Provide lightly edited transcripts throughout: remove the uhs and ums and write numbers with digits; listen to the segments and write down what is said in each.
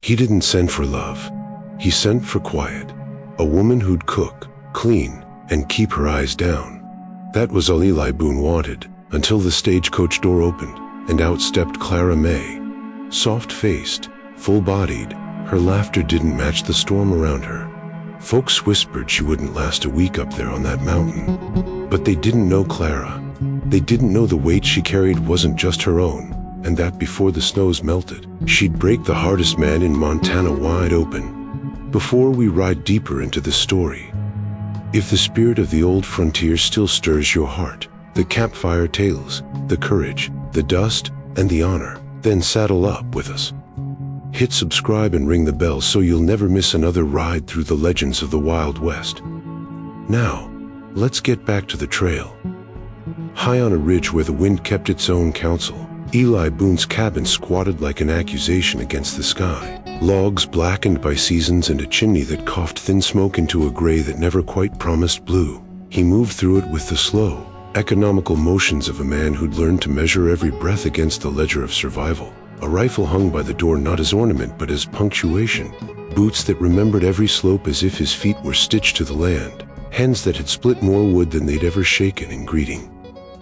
He didn't send for love. He sent for quiet. A woman who'd cook, clean, and keep her eyes down. That was all Eli Boone wanted, until the stagecoach door opened, and out stepped Clara Mae. Soft-faced, full-bodied, her laughter didn't match the storm around her. Folks whispered she wouldn't last a week up there on that mountain. But they didn't know Clara. They didn't know the weight she carried wasn't just her own, and that before the snows melted, she'd break the hardest man in Montana wide open. Before we ride deeper into this story, if the spirit of the old frontier still stirs your heart, the campfire tales, the courage, the dust, and the honor, then saddle up with us. Hit subscribe and ring the bell so you'll never miss another ride through the legends of the Wild West. Now, let's get back to the trail. High on a ridge where the wind kept its own counsel, Eli Boone's cabin squatted like an accusation against the sky. Logs blackened by seasons and a chimney that coughed thin smoke into a gray that never quite promised blue. He moved through it with the slow, economical motions of a man who'd learned to measure every breath against the ledger of survival. A rifle hung by the door not as ornament but as punctuation. Boots that remembered every slope as if his feet were stitched to the land. Hands that had split more wood than they'd ever shaken in greeting.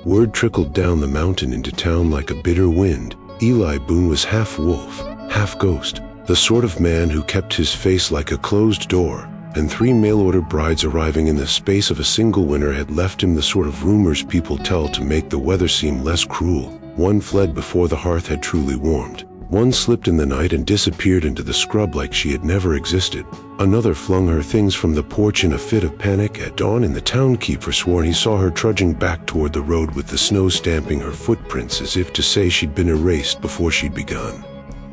Word trickled down the mountain into town like a bitter wind. Eli Boone was half wolf, half ghost, the sort of man who kept his face like a closed door, and 3 mail-order brides arriving in the space of a single winter had left him the sort of rumors people tell to make the weather seem less cruel. One fled before the hearth had truly warmed. One slipped in the night and disappeared into the scrub like she had never existed. Another flung her things from the porch in a fit of panic at dawn, and the townkeeper swore he saw her trudging back toward the road with the snow stamping her footprints as if to say she'd been erased before she'd begun.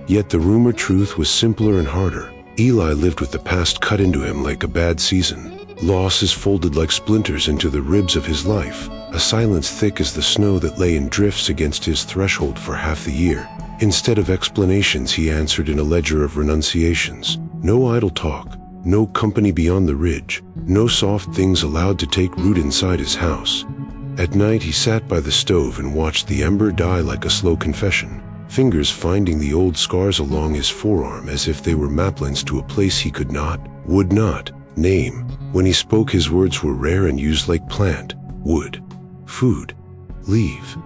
Yet the rumored truth was simpler and harder. Eli lived with the past cut into him like a bad season. Losses folded like splinters into the ribs of his life. A silence thick as the snow that lay in drifts against his threshold for half the year. Instead of explanations, he answered in a ledger of renunciations. No idle talk, no company beyond the ridge, no soft things allowed to take root inside his house. At night he sat by the stove and watched the ember die like a slow confession, fingers finding the old scars along his forearm as if they were maplins to a place he could not, would not, name. When he spoke, his words were rare and used like plant, wood, food, leave.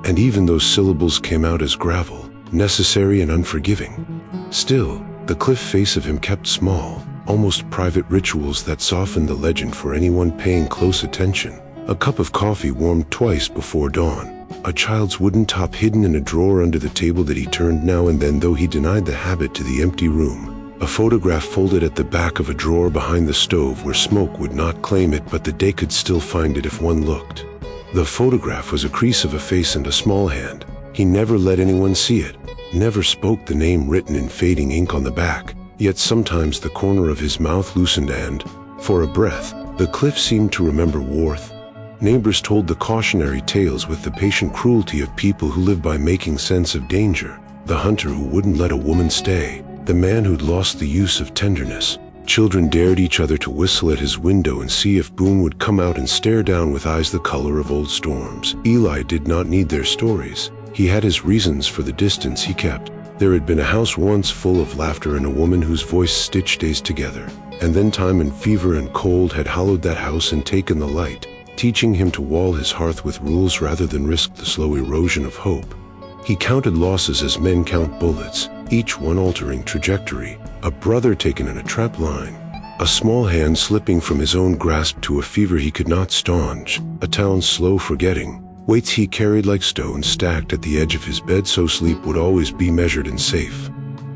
And even those syllables came out as gravel, necessary and unforgiving. Still, the cliff face of him kept small, almost private rituals that softened the legend for anyone paying close attention. A cup of coffee warmed twice before dawn. A child's wooden top hidden in a drawer under the table that he turned now and then, though he denied the habit, to the empty room. A photograph folded at the back of a drawer behind the stove where smoke would not claim it, but the day could still find it if one looked. The photograph was a crease of a face and a small hand. He never let anyone see it, never spoke the name written in fading ink on the back, yet sometimes the corner of his mouth loosened and, for a breath, the cliff seemed to remember Worth. Neighbors told the cautionary tales with the patient cruelty of people who live by making sense of danger. The hunter who wouldn't let a woman stay, the man who'd lost the use of tenderness. Children dared each other to whistle at his window and see if Boone would come out and stare down with eyes the color of old storms. Eli did not need their stories. He had his reasons for the distance he kept. There had been a house once full of laughter and a woman whose voice stitched days together. And then time and fever and cold had hollowed that house and taken the light, teaching him to wall his hearth with rules rather than risk the slow erosion of hope. He counted losses as men count bullets, each one altering trajectory. A brother taken in a trap line. A small hand slipping from his own grasp to a fever he could not staunch. A town slow forgetting. Weights he carried like stones stacked at the edge of his bed so sleep would always be measured and safe.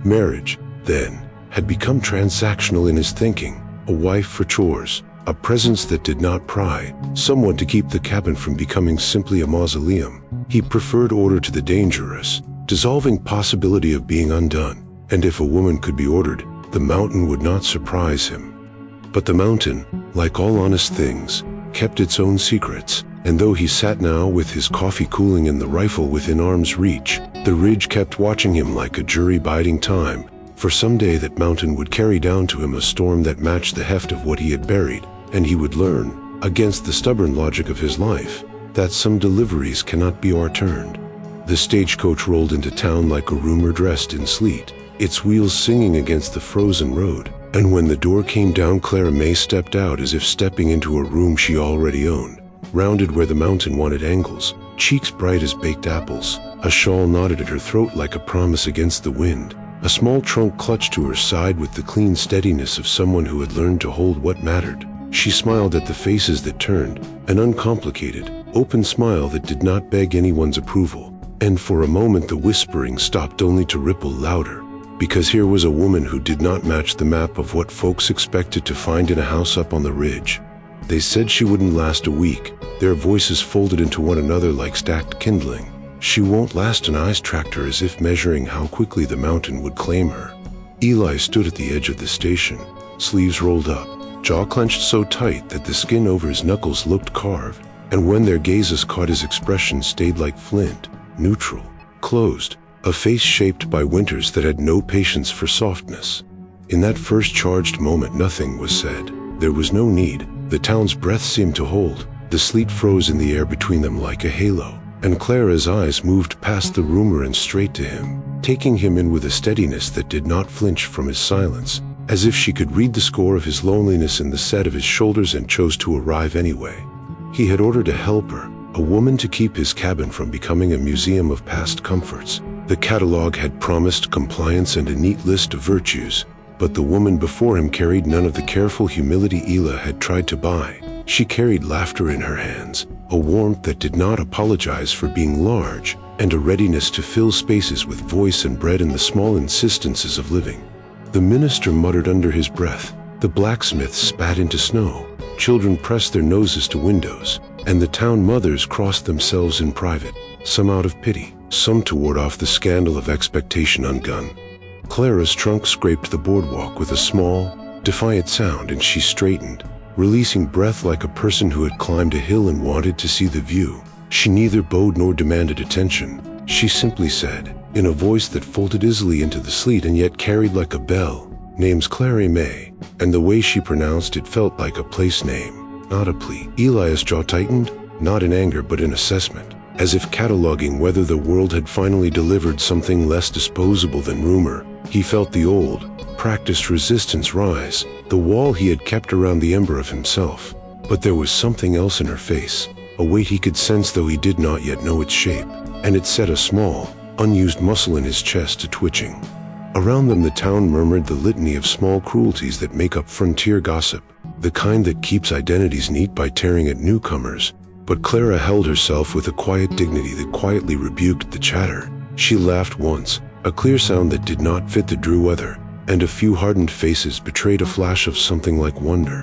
Marriage, then, had become transactional in his thinking. A wife for chores. A presence that did not pry. Someone to keep the cabin from becoming simply a mausoleum. He preferred order to the dangerous, dissolving possibility of being undone. And if a woman could be ordered, the mountain would not surprise him. But the mountain, like all honest things, kept its own secrets, and though he sat now with his coffee cooling and the rifle within arm's reach, the ridge kept watching him like a jury biding time, for someday that mountain would carry down to him a storm that matched the heft of what he had buried, and he would learn, against the stubborn logic of his life, that some deliveries cannot be overturned. The stagecoach rolled into town like a rumor dressed in sleet. its wheels singing against the frozen road. And when the door came down, Clara Mae stepped out as if stepping into a room she already owned, rounded where the mountain wanted angles, cheeks bright as baked apples, a shawl knotted at her throat like a promise against the wind, a small trunk clutched to her side with the clean steadiness of someone who had learned to hold what mattered. She smiled at the faces that turned, an uncomplicated, open smile that did not beg anyone's approval. And for a moment the whispering stopped only to ripple louder, because here was a woman who did not match the map of what folks expected to find in a house up on the ridge. They said she wouldn't last a week, their voices folded into one another like stacked kindling. She won't last. An eyes tracked her as if measuring how quickly the mountain would claim her. Eli stood at the edge of the station, sleeves rolled up, jaw clenched so tight that the skin over his knuckles looked carved, and when their gazes caught, his expression stayed like flint, neutral, closed, a face shaped by winters that had no patience for softness. In that first charged moment nothing was said. There was no need. The town's breath seemed to hold. The sleet froze in the air between them like a halo, and Clara's eyes moved past the rumor and straight to him, taking him in with a steadiness that did not flinch from his silence, as if she could read the score of his loneliness in the set of his shoulders and chose to arrive anyway. He had ordered a helper, a woman, to keep his cabin from becoming a museum of past comforts. The catalog had promised compliance and a neat list of virtues, but the woman before him carried none of the careful humility Eli had tried to buy. She carried laughter in her hands, a warmth that did not apologize for being large, and a readiness to fill spaces with voice and bread in the small insistences of living. The minister muttered under his breath, the blacksmiths spat into snow, children pressed their noses to windows, and the town mothers crossed themselves in private, some out of pity, some to ward off the scandal of expectation undone. Clara's trunk scraped the boardwalk with a small, defiant sound, and she straightened, releasing breath like a person who had climbed a hill and wanted to see the view. She neither bowed nor demanded attention. She simply said, in a voice that folded easily into the sleet and yet carried like a bell, "Name's Clara Mae," and the way she pronounced it felt like a place name, not a plea. Eli's jaw tightened, not in anger but in assessment, as if cataloging whether the world had finally delivered something less disposable than rumor. He felt the old, practiced resistance rise, the wall he had kept around the ember of himself. But there was something else in her face, a weight he could sense though he did not yet know its shape, and it set a small, unused muscle in his chest to twitching. Around them the town murmured the litany of small cruelties that make up frontier gossip, the kind that keeps identities neat by tearing at newcomers. But Clara held herself with a quiet dignity that quietly rebuked the chatter. She laughed once, a clear sound that did not fit the Drew weather, and a few hardened faces betrayed a flash of something like wonder.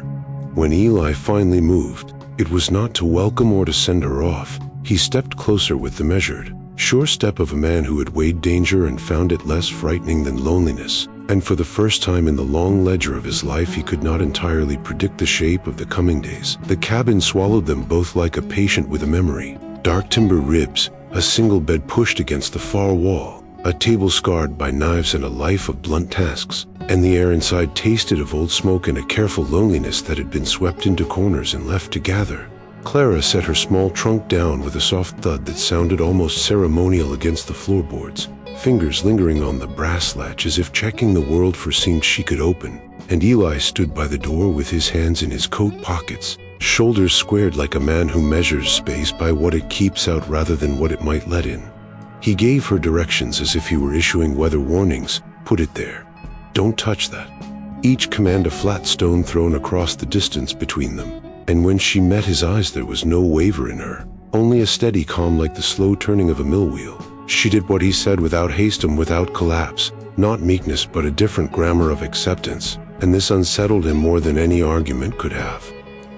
When Eli finally moved, it was not to welcome or to send her off. He stepped closer with the measured, sure step of a man who had weighed danger and found it less frightening than loneliness. And for the first time in the long ledger of his life, he could not entirely predict the shape of the coming days. The cabin swallowed them both like a patient with a memory. Dark timber ribs, a single bed pushed against the far wall, a table scarred by knives and a life of blunt tasks, and the air inside tasted of old smoke and a careful loneliness that had been swept into corners and left to gather. Clara set her small trunk down with a soft thud that sounded almost ceremonial against the floorboards, fingers lingering on the brass latch as if checking the world for seams she could open. And Eli stood by the door with his hands in his coat pockets, shoulders squared like a man who measures space by what it keeps out rather than what it might let in. He gave her directions as if he were issuing weather warnings. Put it there. Don't touch that. Each command a flat stone thrown across the distance between them. And when she met his eyes there was no waver in her, only a steady calm like the slow turning of a mill wheel. She did what he said without haste and without collapse, not meekness but a different grammar of acceptance, and this unsettled him more than any argument could have.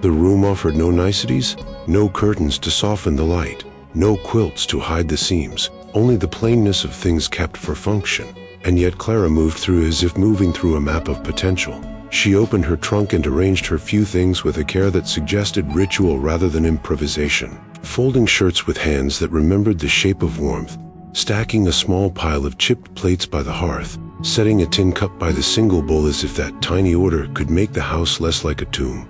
The room offered no niceties, no curtains to soften the light, no quilts to hide the seams, only the plainness of things kept for function. And yet Clara moved through as if moving through a map of potential. She opened her trunk and arranged her few things with a care that suggested ritual rather than improvisation, folding shirts with hands that remembered the shape of warmth, stacking a small pile of chipped plates by the hearth, setting a tin cup by the single bowl as if that tiny order could make the house less like a tomb.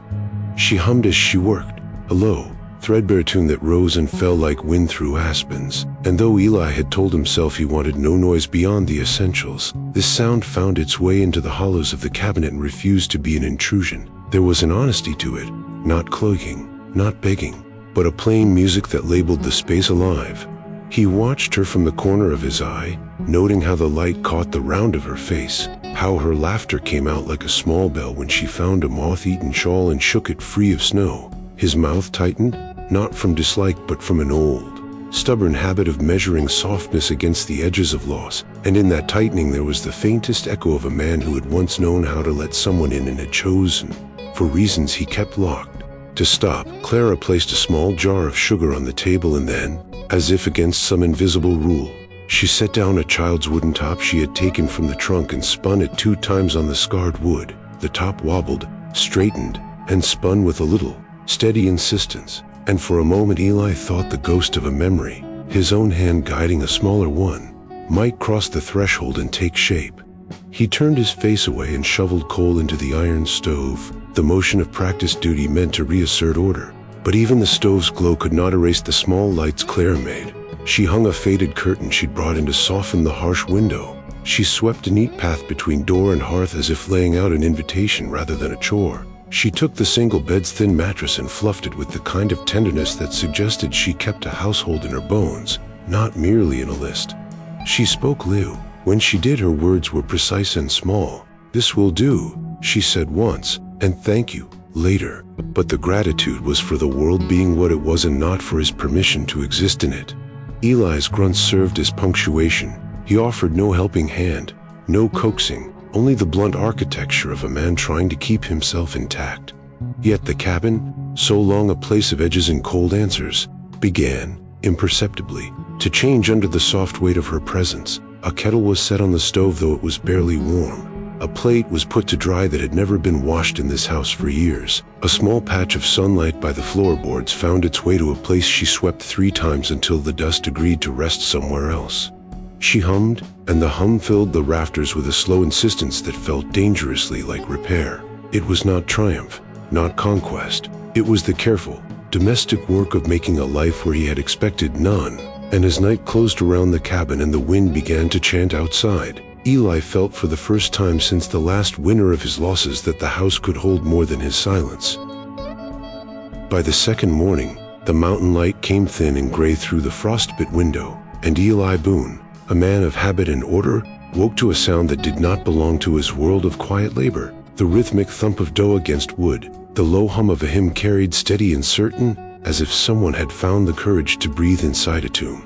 She hummed as she worked, a low, threadbare tune that rose and fell like wind through aspens. And though Eli had told himself he wanted no noise beyond the essentials, this sound found its way into the hollows of the cabinet and refused to be an intrusion. There was an honesty to it, not cloaking, not begging, but a plain music that labeled the space alive. He watched her from the corner of his eye, noting how the light caught the round of her face, how her laughter came out like a small bell when she found a moth-eaten shawl and shook it free of snow. His mouth tightened, not from dislike but from an old, stubborn habit of measuring softness against the edges of loss, and in that tightening there was the faintest echo of a man who had once known how to let someone in and had chosen, for reasons he kept locked, to stop. Clara placed a small jar of sugar on the table and then, as if against some invisible rule, she set down a child's wooden top she had taken from the trunk and spun it 2 times on the scarred wood. The top wobbled, straightened, and spun with a little, steady insistence, and for a moment Eli thought the ghost of a memory, his own hand guiding a smaller one, might cross the threshold and take shape. He turned his face away and shoveled coal into the iron stove, the motion of practice duty meant to reassert order. But even the stove's glow could not erase the small lights Clara made. She hung a faded curtain she'd brought in to soften the harsh window. She swept a neat path between door and hearth as if laying out an invitation rather than a chore. She took the single bed's thin mattress and fluffed it with the kind of tenderness that suggested she kept a household in her bones, not merely in a list. She spoke Liu. When she did, her words were precise and small. "This will do," she said once, "and thank you," later. But the gratitude was for the world being what it was and not for his permission to exist in it. Eli's grunts served as punctuation. He offered no helping hand, no coaxing, only the blunt architecture of a man trying to keep himself intact. Yet the cabin, so long a place of edges and cold answers, began, imperceptibly, to change under the soft weight of her presence. A kettle was set on the stove though it was barely warm. A plate was put to dry that had never been washed in this house for years. A small patch of sunlight by the floorboards found its way to a place she swept 3 times until the dust agreed to rest somewhere else. She hummed, and the hum filled the rafters with a slow insistence that felt dangerously like repair. It was not triumph, not conquest. It was the careful, domestic work of making a life where he had expected none. And as night closed around the cabin and the wind began to chant outside, Eli felt for the first time since the last winter of his losses that the house could hold more than his silence. By the second morning, the mountain light came thin and gray through the frostbit window, and Eli Boone, a man of habit and order, woke to a sound that did not belong to his world of quiet labor. The rhythmic thump of dough against wood, the low hum of a hymn carried steady and certain, as if someone had found the courage to breathe inside a tomb.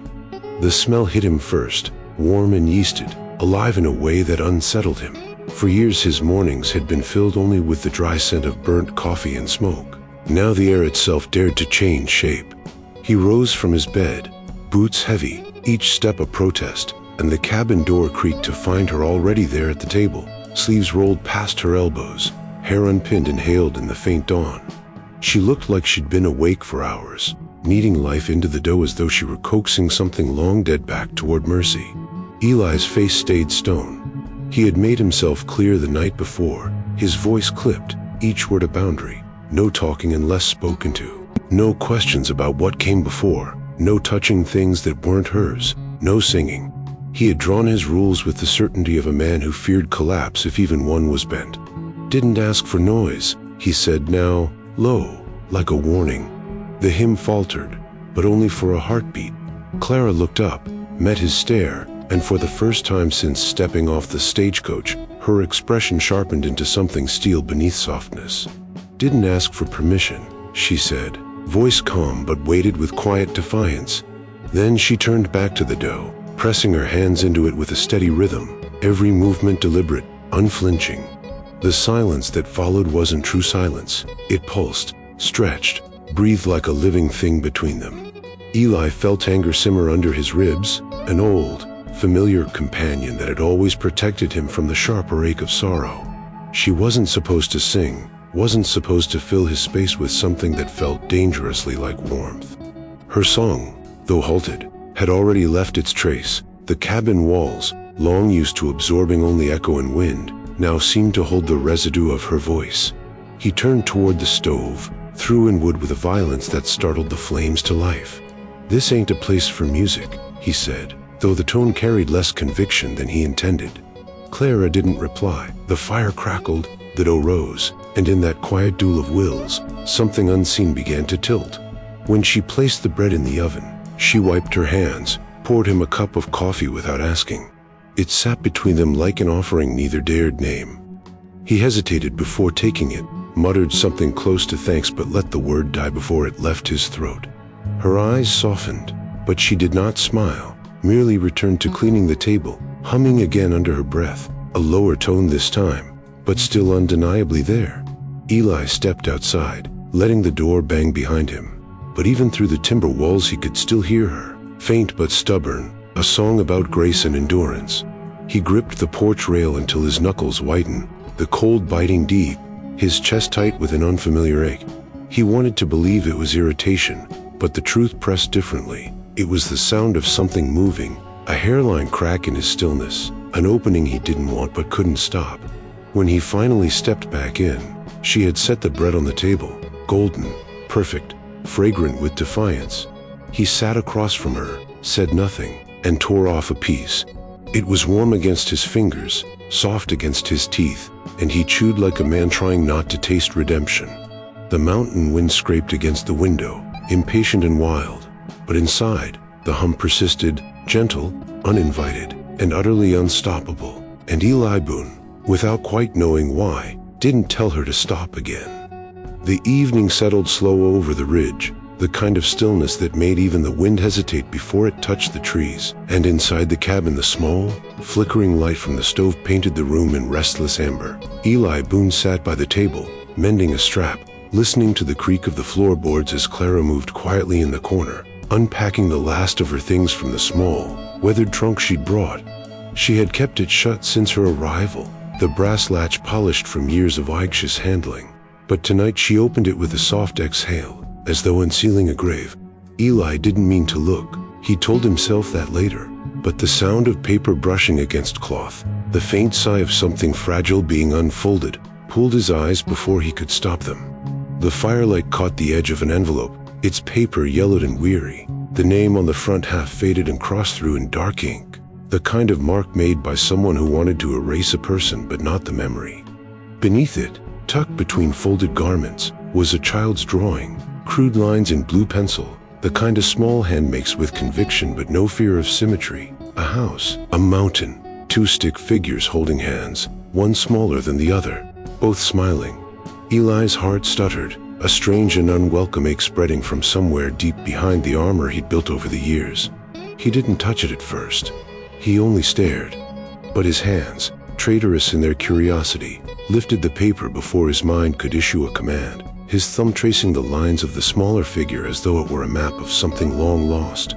The smell hit him first, warm and yeasted, alive in a way that unsettled him. For years his mornings had been filled only with the dry scent of burnt coffee and smoke. Now the air itself dared to change shape. He rose from his bed, boots heavy, each step a protest, and the cabin door creaked to find her already there at the table, sleeves rolled past her elbows, hair unpinned and hailed in the faint dawn. She looked like she'd been awake for hours, kneading life into the dough as though she were coaxing something long dead back toward mercy. Eli's face stayed stone. He had made himself clear the night before, his voice clipped, each word a boundary, no talking unless spoken to, no questions about what came before, no touching things that weren't hers, no singing. He had drawn his rules with the certainty of a man who feared collapse if even one was bent. Didn't ask for noise, he said now, low, like a warning. The hymn faltered, but only for a heartbeat. Clara looked up, met his stare, and for the first time since stepping off the stagecoach, her expression sharpened into something steel beneath softness. Didn't ask for permission, she said, voice calm but weighted with quiet defiance. Then she turned back to the dough, pressing her hands into it with a steady rhythm, every movement deliberate, unflinching. The silence that followed wasn't true silence. It pulsed, stretched, breathed like a living thing between them. Eli felt anger simmer under his ribs, an old, familiar companion that had always protected him from the sharper ache of sorrow. She wasn't supposed to sing, wasn't supposed to fill his space with something that felt dangerously like warmth. Her song, though halted, had already left its trace. The cabin walls, long used to absorbing only echo and wind, now seemed to hold the residue of her voice. He turned toward the stove, threw in wood with a violence that startled the flames to life. "This ain't a place for music," he said, though the tone carried less conviction than he intended. Clara didn't reply. The fire crackled, the dough rose, and in that quiet duel of wills, something unseen began to tilt. When she placed the bread in the oven, she wiped her hands, poured him a cup of coffee without asking. It sat between them like an offering neither dared name. He hesitated before taking it, muttered something close to thanks but let the word die before it left his throat. Her eyes softened, but she did not smile, merely returned to cleaning the table, humming again under her breath, a lower tone this time, but still undeniably there. Eli stepped outside, letting the door bang behind him. But even through the timber walls he could still hear her, faint but stubborn, a song about grace and endurance. He gripped the porch rail until his knuckles whitened, the cold biting deep, his chest tight with an unfamiliar ache. He wanted to believe it was irritation, but the truth pressed differently. It was the sound of something moving, a hairline crack in his stillness, an opening he didn't want but couldn't stop. When he finally stepped back in, she had set the bread on the table, golden, perfect, fragrant with defiance. He sat across from her, said nothing, and tore off a piece. It was warm against his fingers, soft against his teeth, and he chewed like a man trying not to taste redemption. The mountain wind scraped against the window, impatient and wild, but inside, the hum persisted, gentle, uninvited, and utterly unstoppable. And Eli Boone, without quite knowing why, didn't tell her to stop again. The evening settled slow over the ridge, the kind of stillness that made even the wind hesitate before it touched the trees, and inside the cabin the small, flickering light from the stove painted the room in restless amber. Eli Boone sat by the table, mending a strap, listening to the creak of the floorboards as Clara moved quietly in the corner, unpacking the last of her things from the small, weathered trunk she'd brought. She had kept it shut since her arrival, the brass latch polished from years of anxious handling. But tonight she opened it with a soft exhale, as though unsealing a grave. Eli didn't mean to look, he told himself that later, but the sound of paper brushing against cloth, the faint sigh of something fragile being unfolded, pulled his eyes before he could stop them. The firelight caught the edge of an envelope, its paper yellowed and weary, the name on the front half faded and crossed through in dark ink, the kind of mark made by someone who wanted to erase a person but not the memory. Beneath it, tucked between folded garments, was a child's drawing, crude lines in blue pencil, the kind a small hand makes with conviction but no fear of symmetry. A house, a mountain, two stick figures holding hands, one smaller than the other, both smiling. Eli's heart stuttered, a strange and unwelcome ache spreading from somewhere deep behind the armor he'd built over the years. He didn't touch it at first. He only stared. But his hands, traitorous in their curiosity, lifted the paper before his mind could issue a command, his thumb tracing the lines of the smaller figure as though it were a map of something long lost.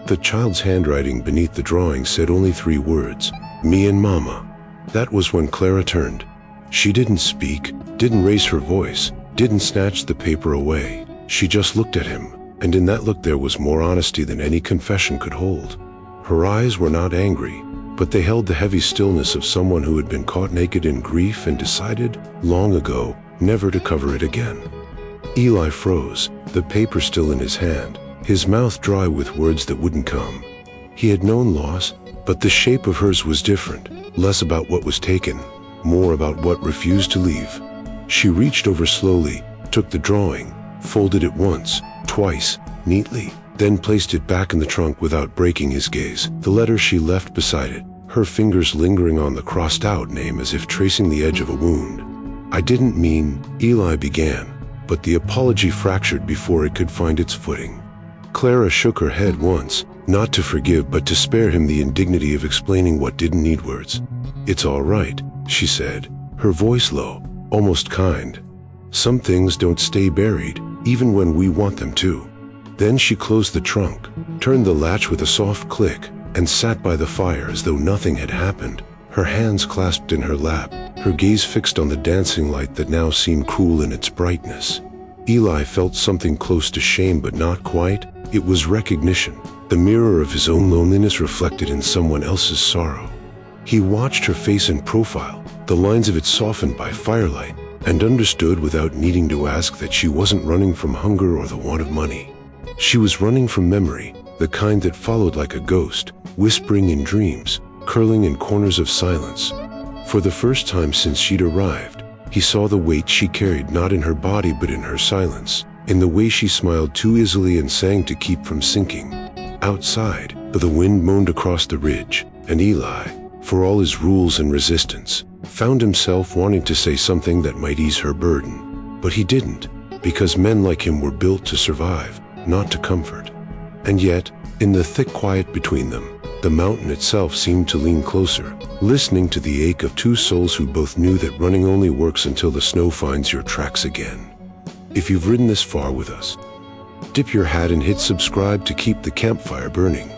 The child's handwriting beneath the drawing said only 3 words, "Me and Mama." That was when Clara turned. She didn't speak, didn't raise her voice, didn't snatch the paper away. She just looked at him, and in that look there was more honesty than any confession could hold. Her eyes were not angry, but they held the heavy stillness of someone who had been caught naked in grief and decided, long ago, never to cover it again. Eli froze, the paper still in his hand, his mouth dry with words that wouldn't come. He had known loss, but the shape of hers was different, less about what was taken, more about what refused to leave. She reached over slowly, took the drawing, folded it once, twice, neatly, then placed it back in the trunk without breaking his gaze. The letter she left beside it, her fingers lingering on the crossed-out name as if tracing the edge of a wound. "I didn't mean," Eli began, but the apology fractured before it could find its footing. Clara shook her head once, not to forgive but to spare him the indignity of explaining what didn't need words. "It's all right," she said, her voice low, almost kind. "Some things don't stay buried, even when we want them to." Then she closed the trunk, turned the latch with a soft click, and sat by the fire as though nothing had happened, her hands clasped in her lap, her gaze fixed on the dancing light that now seemed cruel in its brightness. Eli felt something close to shame but not quite. It was recognition, the mirror of his own loneliness reflected in someone else's sorrow. He watched her face in profile, the lines of it softened by firelight, and understood without needing to ask that she wasn't running from hunger or the want of money. She was running from memory, the kind that followed like a ghost, whispering in dreams, curling in corners of silence. For the first time since she'd arrived, he saw the weight she carried not in her body but in her silence, in the way she smiled too easily and sang to keep from sinking. Outside, the wind moaned across the ridge, and Eli, for all his rules and resistance, found himself wanting to say something that might ease her burden. But he didn't, because men like him were built to survive, not to comfort. And yet, in the thick quiet between them, the mountain itself seemed to lean closer, listening to the ache of two souls who both knew that running only works until the snow finds your tracks again. If you've ridden this far with us, dip your hat and hit subscribe to keep the campfire burning.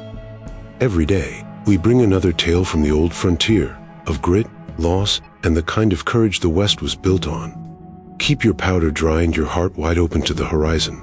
Every day, we bring another tale from the old frontier, of grit, loss, and the kind of courage the West was built on. Keep your powder dry and your heart wide open to the horizon.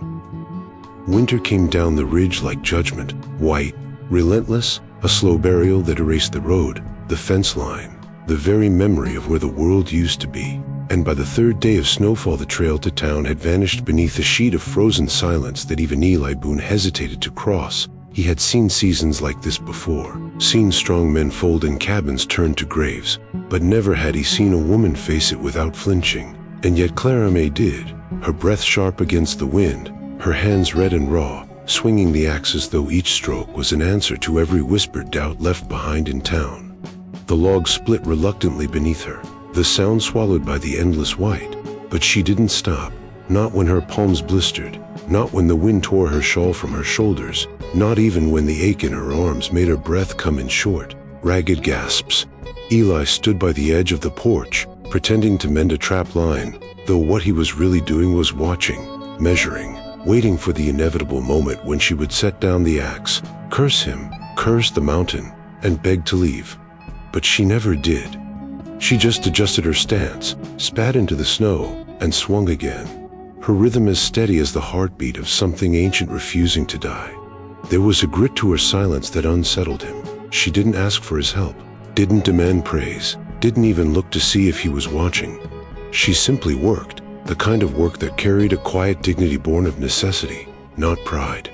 Winter came down the ridge like judgment, white, relentless, a slow burial that erased the road, the fence line, the very memory of where the world used to be. And by the third day of snowfall, the trail to town had vanished beneath a sheet of frozen silence that even Eli Boone hesitated to cross. He had seen seasons like this before, seen strong men fold in cabins turned to graves, but never had he seen a woman face it without flinching. And yet Clara Mae did, her breath sharp against the wind, her hands red and raw, swinging the axe as though each stroke was an answer to every whispered doubt left behind in town. The log split reluctantly beneath her, the sound swallowed by the endless white, but she didn't stop, not when her palms blistered, not when the wind tore her shawl from her shoulders, not even when the ache in her arms made her breath come in short, ragged gasps. Eli stood by the edge of the porch, pretending to mend a trap line, though what he was really doing was watching, measuring, waiting for the inevitable moment when she would set down the axe, curse him, curse the mountain, and beg to leave. But she never did. She just adjusted her stance, spat into the snow, and swung again, her rhythm as steady as the heartbeat of something ancient refusing to die. There was a grit to her silence that unsettled him. She didn't ask for his help, didn't demand praise, didn't even look to see if he was watching. She simply worked, the kind of work that carried a quiet dignity born of necessity, not pride.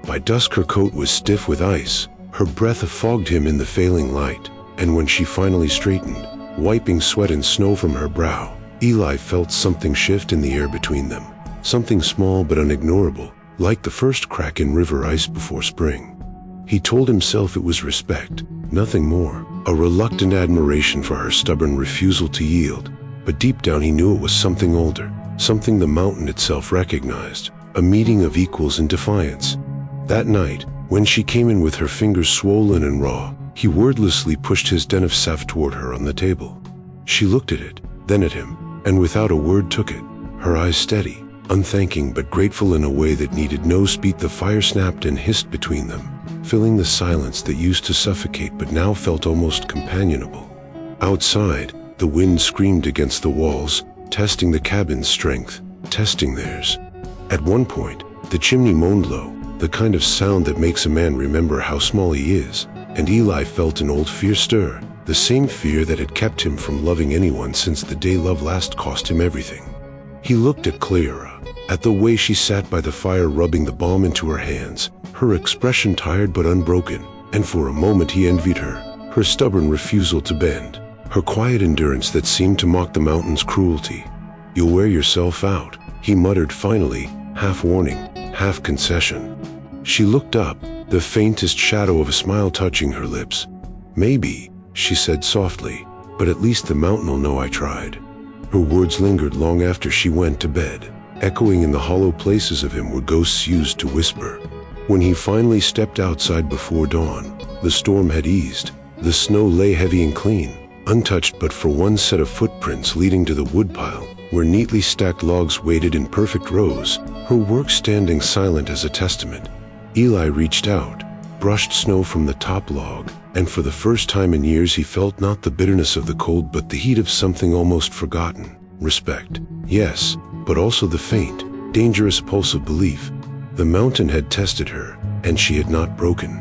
By dusk her coat was stiff with ice, her breath fogged him in the failing light, and when she finally straightened, wiping sweat and snow from her brow, Eli felt something shift in the air between them, something small but unignorable, like the first crack in river ice before spring. He told himself it was respect, nothing more, a reluctant admiration for her stubborn refusal to yield, but deep down he knew it was something older, something the mountain itself recognized, a meeting of equals in defiance. That night, when she came in with her fingers swollen and raw, he wordlessly pushed his den of sap toward her on the table. She looked at it, then at him, and without a word took it, her eyes steady, unthanking but grateful in a way that needed no speech. The fire snapped and hissed between them, filling the silence that used to suffocate but now felt almost companionable. Outside, the wind screamed against the walls, testing the cabin's strength, testing theirs. At one point, the chimney moaned low, the kind of sound that makes a man remember how small he is, and Eli felt an old fear stir, the same fear that had kept him from loving anyone since the day love last cost him everything. He looked at Clara, at the way she sat by the fire rubbing the balm into her hands, her expression tired but unbroken, and for a moment he envied her stubborn refusal to bend, her quiet endurance that seemed to mock the mountain's cruelty. "You'll wear yourself out," he muttered finally, half warning, half concession. She looked up, the faintest shadow of a smile touching her lips. "Maybe," she said softly, "but at least the mountain'll know I tried." Her words lingered long after she went to bed, echoing in the hollow places of him where ghosts used to whisper. When he finally stepped outside before dawn, the storm had eased. The snow lay heavy and clean, untouched but for one set of footprints leading to the woodpile, where neatly stacked logs waited in perfect rows, her work standing silent as a testament. Eli reached out, brushed snow from the top log, and for the first time in years he felt not the bitterness of the cold but the heat of something almost forgotten. Respect, yes, but also the faint, dangerous pulse of belief. The mountain had tested her, and she had not broken.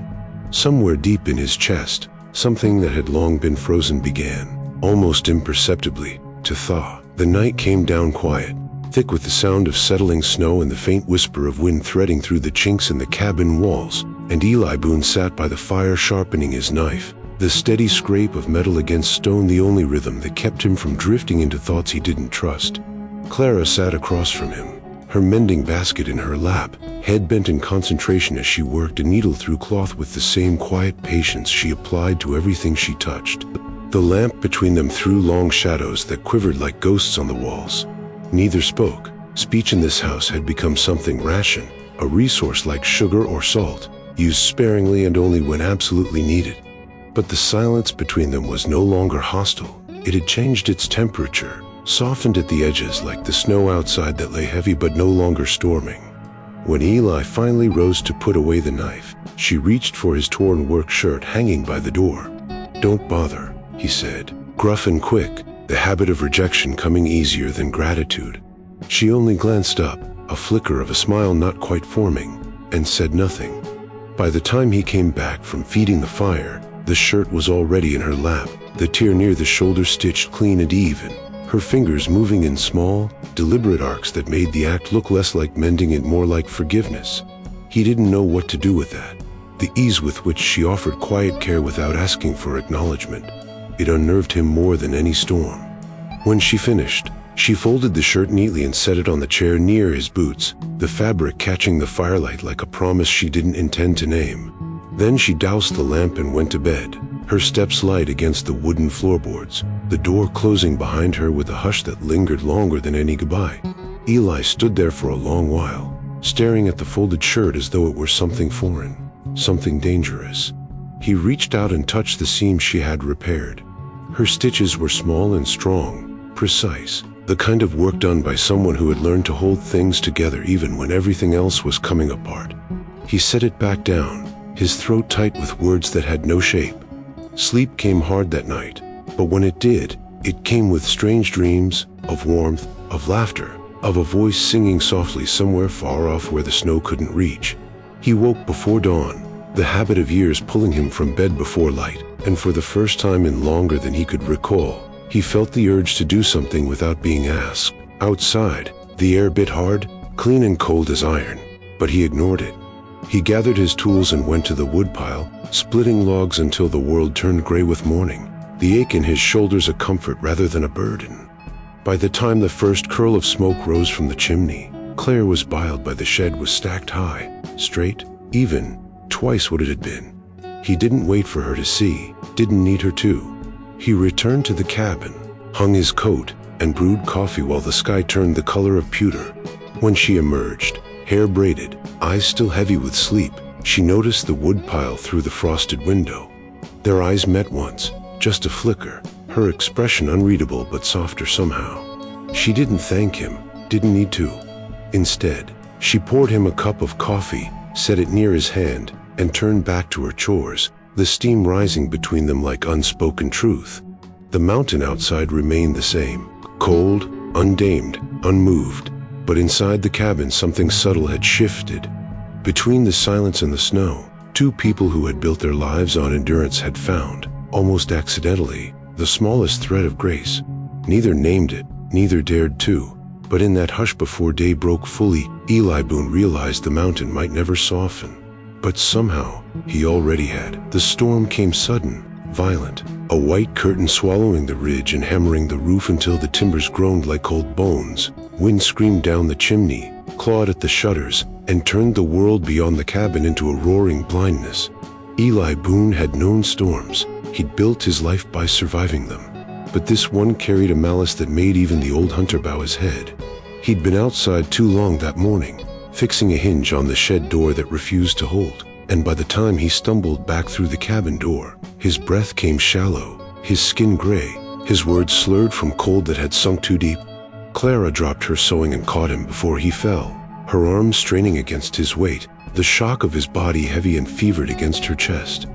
Somewhere deep in his chest, something that had long been frozen began, almost imperceptibly, to thaw. The night came down quiet, thick with the sound of settling snow and the faint whisper of wind threading through the chinks in the cabin walls, and Eli Boone sat by the fire sharpening his knife, the steady scrape of metal against stone the only rhythm that kept him from drifting into thoughts he didn't trust. Clara sat across from him, her mending basket in her lap, head bent in concentration as she worked a needle through cloth with the same quiet patience she applied to everything she touched. The lamp between them threw long shadows that quivered like ghosts on the walls. Neither spoke. Speech in this house had become something ration, a resource like sugar or salt, used sparingly and only when absolutely needed. But the silence between them was no longer hostile. It had changed its temperature, softened at the edges like the snow outside that lay heavy but no longer storming. When Eli finally rose to put away the knife, she reached for his torn work shirt hanging by the door. "Don't bother," he said, gruff and quick, the habit of rejection coming easier than gratitude. She only glanced up, a flicker of a smile not quite forming, and said nothing. By the time he came back from feeding the fire, the shirt was already in her lap, the tear near the shoulder stitched clean and even, her fingers moving in small, deliberate arcs that made the act look less like mending and more like forgiveness. He didn't know what to do with that. The ease with which she offered quiet care without asking for acknowledgement. It unnerved him more than any storm. When she finished, she folded the shirt neatly and set it on the chair near his boots, the fabric catching the firelight like a promise she didn't intend to name. Then she doused the lamp and went to bed, her steps light against the wooden floorboards, the door closing behind her with a hush that lingered longer than any goodbye. Eli stood there for a long while, staring at the folded shirt as though it were something foreign, something dangerous. He reached out and touched the seam she had repaired. Her stitches were small and strong, precise, the kind of work done by someone who had learned to hold things together even when everything else was coming apart. He set it back down, his throat tight with words that had no shape. Sleep came hard that night, but when it did, it came with strange dreams, of warmth, of laughter, of a voice singing softly somewhere far off where the snow couldn't reach. He woke before dawn, the habit of years pulling him from bed before light, and for the first time in longer than he could recall, he felt the urge to do something without being asked. Outside, the air bit hard, clean and cold as iron, but he ignored it. He gathered his tools and went to the woodpile, splitting logs until the world turned gray with morning, the ache in his shoulders a comfort rather than a burden. By the time the first curl of smoke rose from the chimney, Claire was biled by the shed was stacked high, straight, even, twice what it had been. He didn't wait for her to see, didn't need her to. He returned to the cabin, hung his coat, and brewed coffee while the sky turned the color of pewter. When she emerged, hair braided, eyes still heavy with sleep, she noticed the woodpile through the frosted window. Their eyes met once, just a flicker, her expression unreadable but softer somehow. She didn't thank him, didn't need to. Instead, she poured him a cup of coffee, set it near his hand, and turned back to her chores, the steam rising between them like unspoken truth. The mountain outside remained the same, cold, undamed, unmoved, but inside the cabin something subtle had shifted. Between the silence and the snow, two people who had built their lives on endurance had found, almost accidentally, the smallest thread of grace. Neither named it, neither dared to, but in that hush before day broke fully, Eli Boone realized the mountain might never soften. But somehow, he already had. The storm came sudden, violent, a white curtain swallowing the ridge and hammering the roof until the timbers groaned like cold bones. Wind screamed down the chimney, clawed at the shutters, and turned the world beyond the cabin into a roaring blindness. Eli Boone had known storms. He'd built his life by surviving them. But this one carried a malice that made even the old hunter bow his head. He'd been outside too long that morning, fixing a hinge on the shed door that refused to hold, and by the time he stumbled back through the cabin door, his breath came shallow, his skin gray, his words slurred from cold that had sunk too deep. Clara dropped her sewing and caught him before he fell, her arms straining against his weight, the shock of his body heavy and fevered against her chest.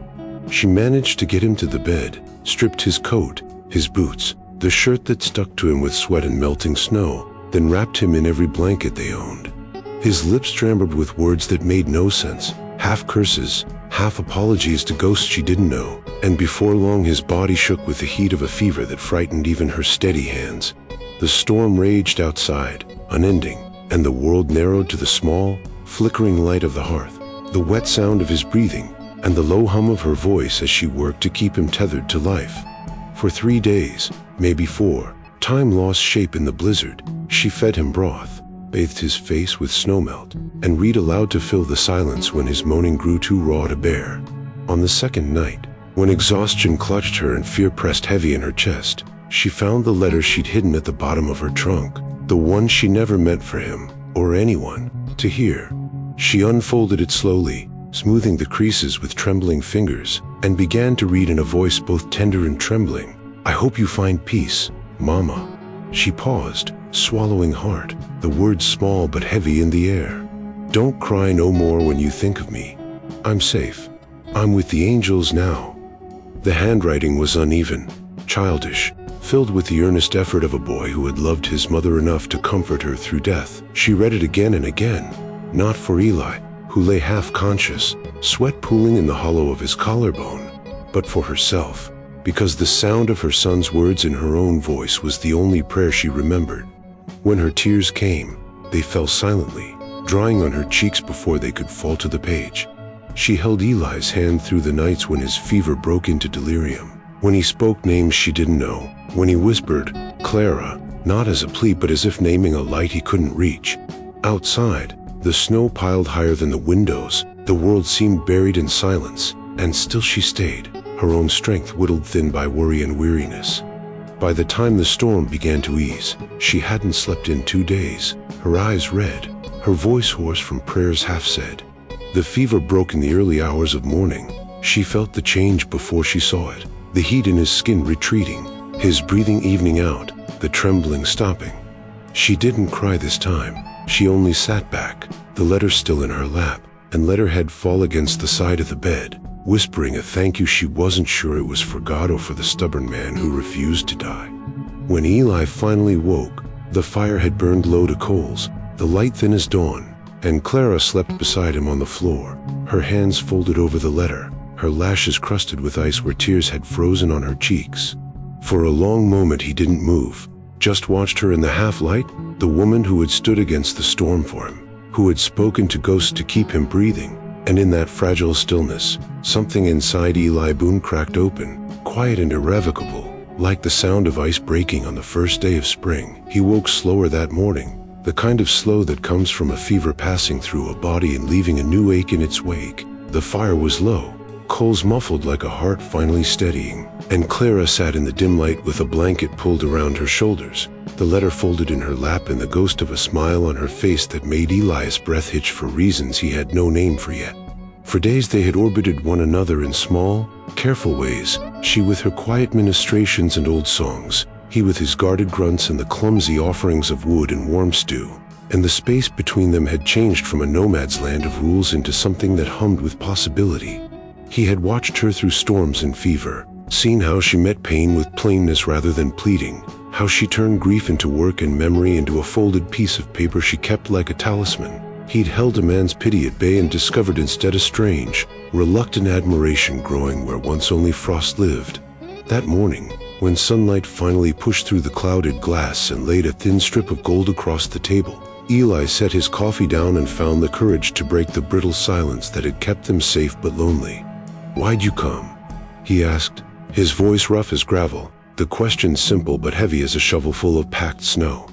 She managed to get him to the bed, stripped his coat, his boots, the shirt that stuck to him with sweat and melting snow, then wrapped him in every blanket they owned. His lips trembled with words that made no sense, half curses, half apologies to ghosts she didn't know, and before long his body shook with the heat of a fever that frightened even her steady hands. The storm raged outside, unending, and the world narrowed to the small, flickering light of the hearth, the wet sound of his breathing, and the low hum of her voice as she worked to keep him tethered to life. For 3 days, maybe 4, time lost shape in the blizzard. She fed him broth, bathed his face with snowmelt, and read aloud to fill the silence when his moaning grew too raw to bear. On the second night, when exhaustion clutched her and fear pressed heavy in her chest, she found the letter she'd hidden at the bottom of her trunk, the one she never meant for him, or anyone, to hear. She unfolded it slowly, smoothing the creases with trembling fingers, and began to read in a voice both tender and trembling. "I hope you find peace, Mama." She paused, swallowing hard, the words small but heavy in the air. "Don't cry no more when you think of me. I'm safe. I'm with the angels now." The handwriting was uneven, childish, filled with the earnest effort of a boy who had loved his mother enough to comfort her through death. She read it again and again, not for Eli, who lay half-conscious, sweat pooling in the hollow of his collarbone, but for herself, because the sound of her son's words in her own voice was the only prayer she remembered. When her tears came, they fell silently, drying on her cheeks before they could fall to the page. She held Eli's hand through the nights when his fever broke into delirium, when he spoke names she didn't know, when he whispered, "Clara," not as a plea but as if naming a light he couldn't reach. Outside, the snow piled higher than the windows, the world seemed buried in silence, and still she stayed, her own strength whittled thin by worry and weariness. By the time the storm began to ease, she hadn't slept in 2 days, her eyes red, her voice hoarse from prayers half said. The fever broke in the early hours of morning. She felt the change before she saw it, the heat in his skin retreating, his breathing evening out, the trembling stopping. She didn't cry this time. She only sat back, the letter still in her lap, and let her head fall against the side of the bed, whispering a thank you she wasn't sure it was for God or for the stubborn man who refused to die. When Eli finally woke, the fire had burned low to coals, the light thin as dawn, and Clara slept beside him on the floor, her hands folded over the letter, her lashes crusted with ice where tears had frozen on her cheeks. For a long moment he didn't move, just watched her in the half-light, the woman who had stood against the storm for him, who had spoken to ghosts to keep him breathing. And in that fragile stillness, something inside Eli Boone cracked open, quiet and irrevocable, like the sound of ice breaking on the first day of spring. He woke slower that morning, the kind of slow that comes from a fever passing through a body and leaving a new ache in its wake. The fire was low, coals muffled like a heart finally steadying, and Clara sat in the dim light with a blanket pulled around her shoulders, the letter folded in her lap and the ghost of a smile on her face that made Eli's breath hitch for reasons he had no name for yet. For days they had orbited one another in small, careful ways, she with her quiet ministrations and old songs, he with his guarded grunts and the clumsy offerings of wood and warm stew, and the space between them had changed from a nomad's land of rules into something that hummed with possibility. He had watched her through storms and fever, seen how she met pain with plainness rather than pleading, how she turned grief into work and memory into a folded piece of paper she kept like a talisman. He'd held a man's pity at bay and discovered instead a strange, reluctant admiration growing where once only frost lived. That morning, when sunlight finally pushed through the clouded glass and laid a thin strip of gold across the table, Eli set his coffee down and found the courage to break the brittle silence that had kept them safe but lonely. "Why'd you come?" he asked, his voice rough as gravel, the question simple but heavy as a shovelful of packed snow.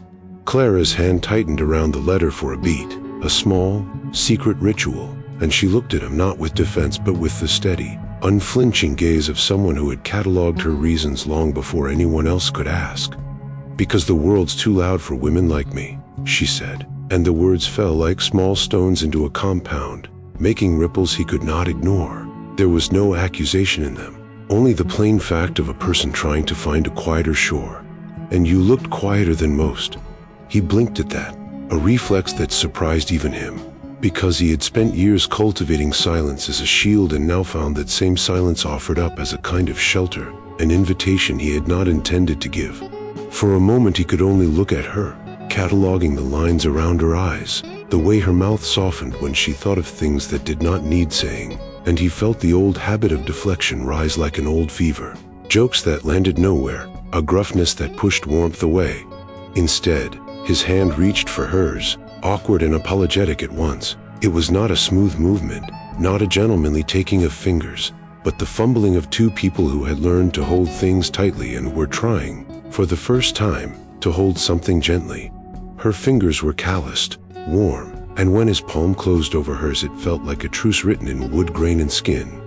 Clara's hand tightened around the letter for a beat, a small, secret ritual, and she looked at him not with defense but with the steady, unflinching gaze of someone who had cataloged her reasons long before anyone else could ask. "Because the world's too loud for women like me," she said, and the words fell like small stones into a compound, making ripples he could not ignore. There was no accusation in them, only the plain fact of a person trying to find a quieter shore. "And you looked quieter than most." He blinked at that, a reflex that surprised even him, because he had spent years cultivating silence as a shield and now found that same silence offered up as a kind of shelter, an invitation he had not intended to give. For a moment he could only look at her, cataloging the lines around her eyes, the way her mouth softened when she thought of things that did not need saying, and he felt the old habit of deflection rise like an old fever. Jokes that landed nowhere, a gruffness that pushed warmth away. Instead, his hand reached for hers, awkward and apologetic at once. It was not a smooth movement, not a gentlemanly taking of fingers, but the fumbling of two people who had learned to hold things tightly and were trying, for the first time, to hold something gently. Her fingers were calloused, warm, and when his palm closed over hers it felt like a truce written in wood grain and skin.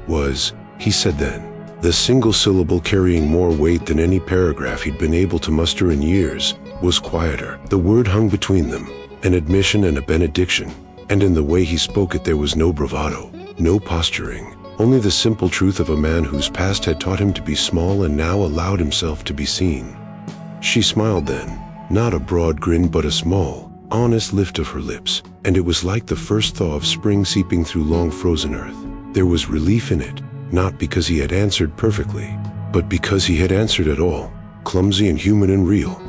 "Was," he said then, the single syllable carrying more weight than any paragraph he'd been able to muster in years, was quieter. The word hung between them, an admission and a benediction, and in the way he spoke it there was no bravado, no posturing, only the simple truth of a man whose past had taught him to be small and now allowed himself to be seen. She smiled then, not a broad grin but a small, honest lift of her lips, and it was like the first thaw of spring seeping through long frozen earth. There was relief in it, not because he had answered perfectly, but because he had answered at all, clumsy and human and real.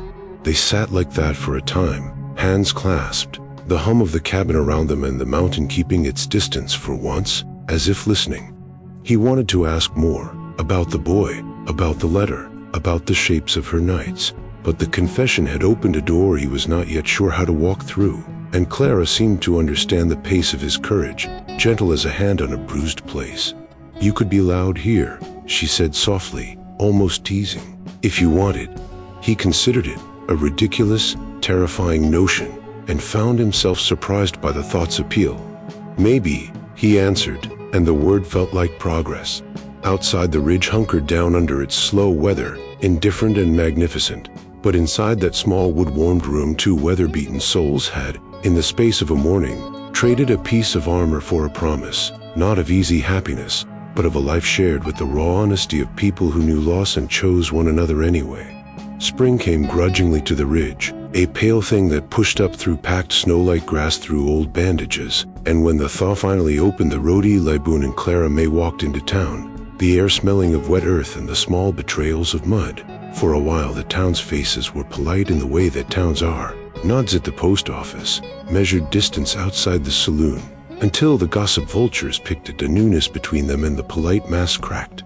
They sat like that for a time, hands clasped, the hum of the cabin around them and the mountain keeping its distance for once, as if listening. He wanted to ask more, about the boy, about the letter, about the shapes of her nights, but the confession had opened a door he was not yet sure how to walk through, and Clara seemed to understand the pace of his courage, gentle as a hand on a bruised place. "You could be loud here," she said softly, almost teasing, "if you wanted." He considered it a ridiculous, terrifying notion, and found himself surprised by the thought's appeal. "Maybe," he answered, and the word felt like progress. Outside the ridge hunkered down under its slow weather, indifferent and magnificent, but inside that small wood-warmed room two weather-beaten souls had, in the space of a morning, traded a piece of armor for a promise, not of easy happiness, but of a life shared with the raw honesty of people who knew loss and chose one another anyway. Spring came grudgingly to the ridge, a pale thing that pushed up through packed snow like grass through old bandages, and when the thaw finally opened the road Eli Boone and Clara Mae walked into town, the air smelling of wet earth and the small betrayals of mud. For a while the town's faces were polite in the way that towns are, nods at the post office, measured distance outside the saloon, until the gossip vultures picked at a newness between them and the polite mask cracked.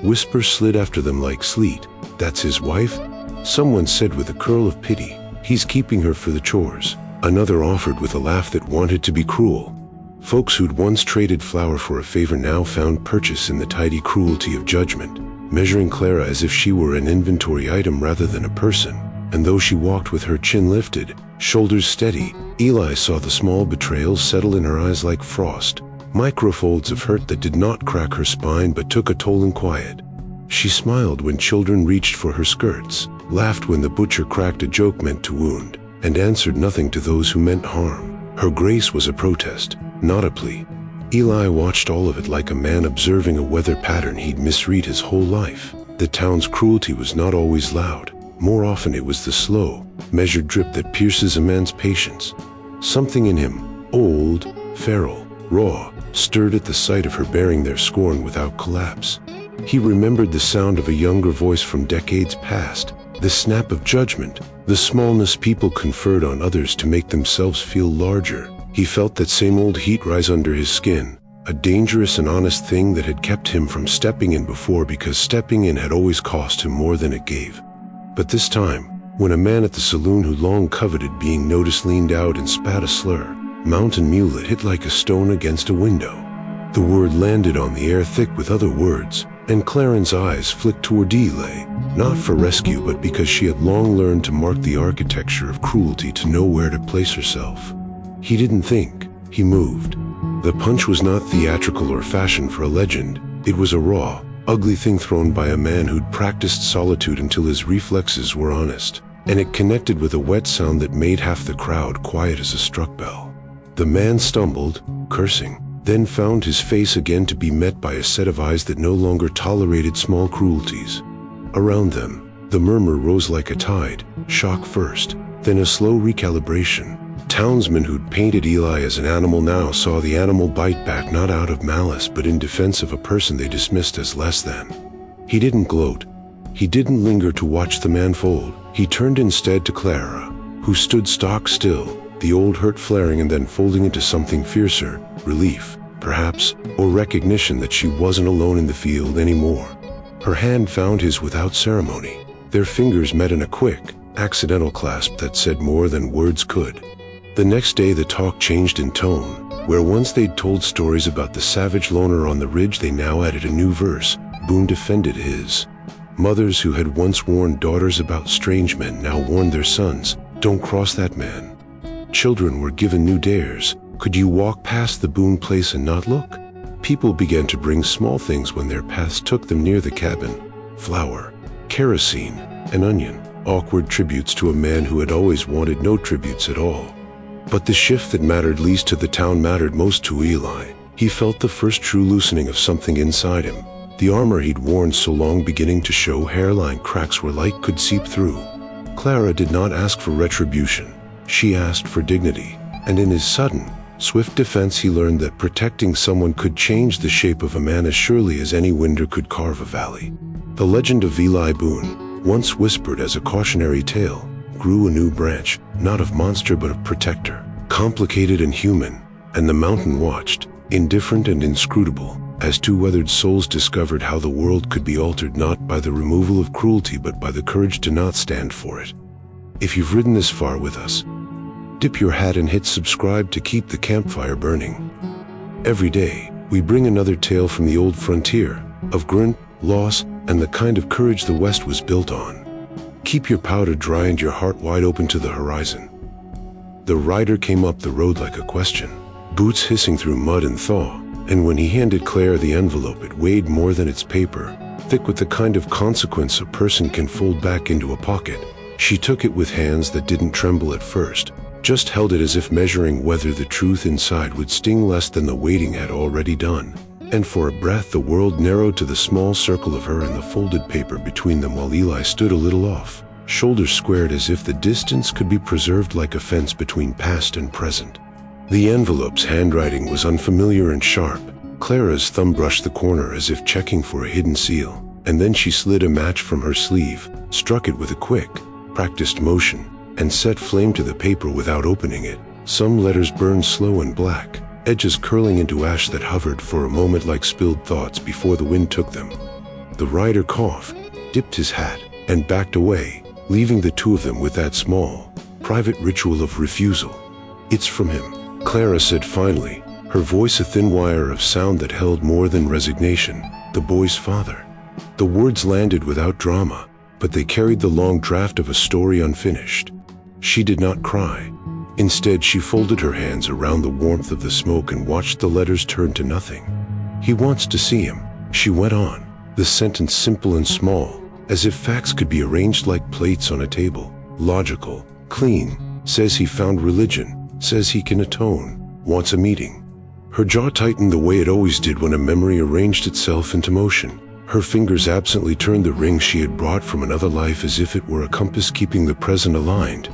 Whispers slid after them like sleet. "That's his wife?" Someone said with a curl of pity. "He's keeping her for the chores." Another offered with a laugh that wanted to be cruel. Folks who'd once traded flour for a favor now found purchase in the tidy cruelty of judgment, measuring Clara as if she were an inventory item rather than a person. And though she walked with her chin lifted, shoulders steady, Eli saw the small betrayals settle in her eyes like frost, microfolds of hurt that did not crack her spine but took a toll in quiet. She smiled when children reached for her skirts, laughed when the butcher cracked a joke meant to wound, and answered nothing to those who meant harm. Her grace was a protest, not a plea. Eli watched all of it like a man observing a weather pattern he'd misread his whole life. The town's cruelty was not always loud. More often it was the slow, measured drip that pierces a man's patience. Something in him, old, feral, raw, stirred at the sight of her bearing their scorn without collapse. He remembered the sound of a younger voice from decades past, the snap of judgment, the smallness people conferred on others to make themselves feel larger. He felt that same old heat rise under his skin, a dangerous and honest thing that had kept him from stepping in before because stepping in had always cost him more than it gave. But this time, when a man at the saloon who long coveted being noticed leaned out and spat a slur, Mountain Mule hit like a stone against a window. The word landed on the air thick with other words, and Clarence's eyes flicked toward Eli, not for rescue but because she had long learned to mark the architecture of cruelty to know where to place herself. He didn't think, he moved. The punch was not theatrical or fashion for a legend, it was a raw, ugly thing thrown by a man who'd practiced solitude until his reflexes were honest, and it connected with a wet sound that made half the crowd quiet as a struck bell. The man stumbled, cursing, then found his face again to be met by a set of eyes that no longer tolerated small cruelties. Around them, the murmur rose like a tide, shock first, then a slow recalibration. Townsmen who'd painted Eli as an animal now saw the animal bite back not out of malice but in defense of a person they dismissed as less than. He didn't gloat. He didn't linger to watch the man fold. He turned instead to Clara, who stood stock still, the old hurt flaring and then folding into something fiercer, relief, perhaps, or recognition that she wasn't alone in the field anymore. Her hand found his without ceremony. Their fingers met in a quick, accidental clasp that said more than words could. The next day the talk changed in tone. Where once they'd told stories about the savage loner on the ridge, they now added a new verse. Boone defended his. Mothers who had once warned daughters about strange men now warned their sons, "Don't cross that man." Children were given new dares. Could you walk past the Boone place and not look? People began to bring small things when their paths took them near the cabin. Flour, kerosene, an onion, awkward tributes to a man who had always wanted no tributes at all. But the shift that mattered least to the town mattered most to Eli. He felt the first true loosening of something inside him. The armor he'd worn so long beginning to show, hairline cracks where light could seep through. Clara did not ask for retribution. She asked for dignity. And in his sudden, swift defense he learned that protecting someone could change the shape of a man as surely as any winder could carve a valley. The legend of Eli Boone, once whispered as a cautionary tale, grew a new branch, not of monster but of protector, complicated and human, and the mountain watched, indifferent and inscrutable, as two weathered souls discovered how the world could be altered not by the removal of cruelty but by the courage to not stand for it. If you've ridden this far with us, dip your hat and hit subscribe to keep the campfire burning. Every day, we bring another tale from the old frontier, of grit, loss, and the kind of courage the West was built on. Keep your powder dry and your heart wide open to the horizon. The rider came up the road like a question, boots hissing through mud and thaw, and when he handed Claire the envelope it weighed more than its paper, thick with the kind of consequence a person can fold back into a pocket. She took it with hands that didn't tremble at first, just held it as if measuring whether the truth inside would sting less than the waiting had already done. And for a breath the world narrowed to the small circle of her and the folded paper between them while Eli stood a little off, shoulders squared as if the distance could be preserved like a fence between past and present. The envelope's handwriting was unfamiliar and sharp. Clara's thumb brushed the corner as if checking for a hidden seal, and then she slid a match from her sleeve, struck it with a quick, practiced motion, and set flame to the paper without opening it. Some letters burned slow and black, edges curling into ash that hovered for a moment like spilled thoughts before the wind took them. The rider coughed, dipped his hat, and backed away, leaving the two of them with that small, private ritual of refusal. "It's from him," Clara said finally, her voice a thin wire of sound that held more than resignation. "The boy's father." The words landed without drama, but they carried the long draft of a story unfinished. She did not cry. Instead, she folded her hands around the warmth of the smoke and watched the letters turn to nothing. "He wants to see him," she went on, the sentence simple and small, as if facts could be arranged like plates on a table. Logical, clean, says he found religion, says he can atone, wants a meeting. Her jaw tightened the way it always did when a memory arranged itself into motion. Her fingers absently turned the ring she had brought from another life as if it were a compass keeping the present aligned.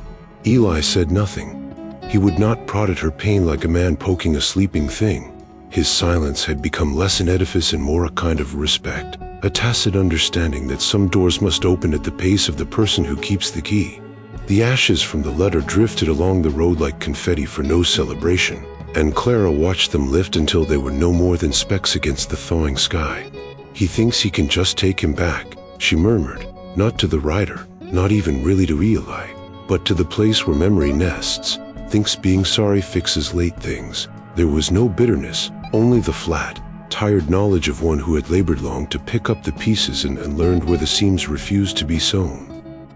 Eli said nothing. He would not prod at her pain like a man poking a sleeping thing. His silence had become less an edifice and more a kind of respect, a tacit understanding that some doors must open at the pace of the person who keeps the key. The ashes from the letter drifted along the road like confetti for no celebration, and Clara watched them lift until they were no more than specks against the thawing sky. "He thinks he can just take him back," she murmured, not to the rider, not even really to Eli, but to the place where memory nests. "Thinks being sorry fixes late things." There was no bitterness, only the flat, tired knowledge of one who had labored long to pick up the pieces and learned where the seams refused to be sewn.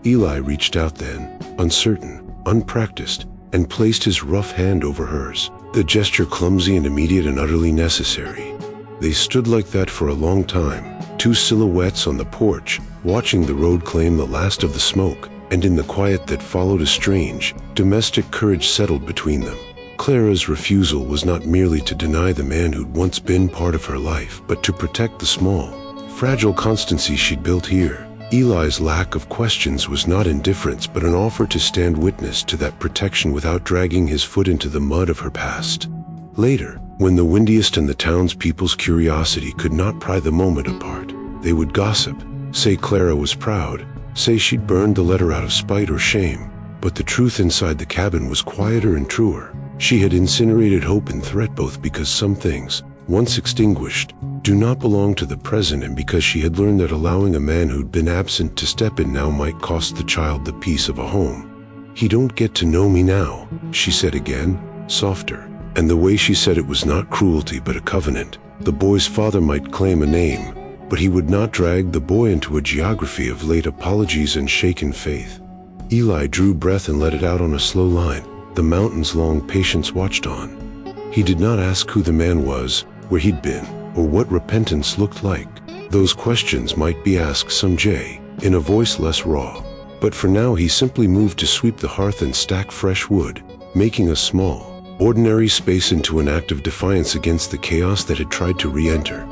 Eli reached out then, uncertain, unpracticed, and placed his rough hand over hers, the gesture clumsy and immediate and utterly necessary. They stood like that for a long time, two silhouettes on the porch, watching the road claim the last of the smoke, and in the quiet that followed a strange, domestic courage settled between them. Clara's refusal was not merely to deny the man who'd once been part of her life, but to protect the small, fragile constancy she'd built here. Eli's lack of questions was not indifference but an offer to stand witness to that protection without dragging his foot into the mud of her past. Later, when the windiest and the townspeople's curiosity could not pry the moment apart, they would gossip, say Clara was proud, say she'd burned the letter out of spite or shame, but the truth inside the cabin was quieter and truer. She had incinerated hope and threat both because some things, once extinguished, do not belong to the present, and because she had learned that allowing a man who'd been absent to step in now might cost the child the peace of a home. "He don't get to know me now," she said again, softer, and the way she said it was not cruelty but a covenant. The boy's father might claim a name, but he would not drag the boy into a geography of late apologies and shaken faith. Eli drew breath and let it out on a slow line. The mountains-long patience watched on. He did not ask who the man was, where he'd been, or what repentance looked like. Those questions might be asked someday, in a voice less raw. But for now he simply moved to sweep the hearth and stack fresh wood, making a small, ordinary space into an act of defiance against the chaos that had tried to re-enter.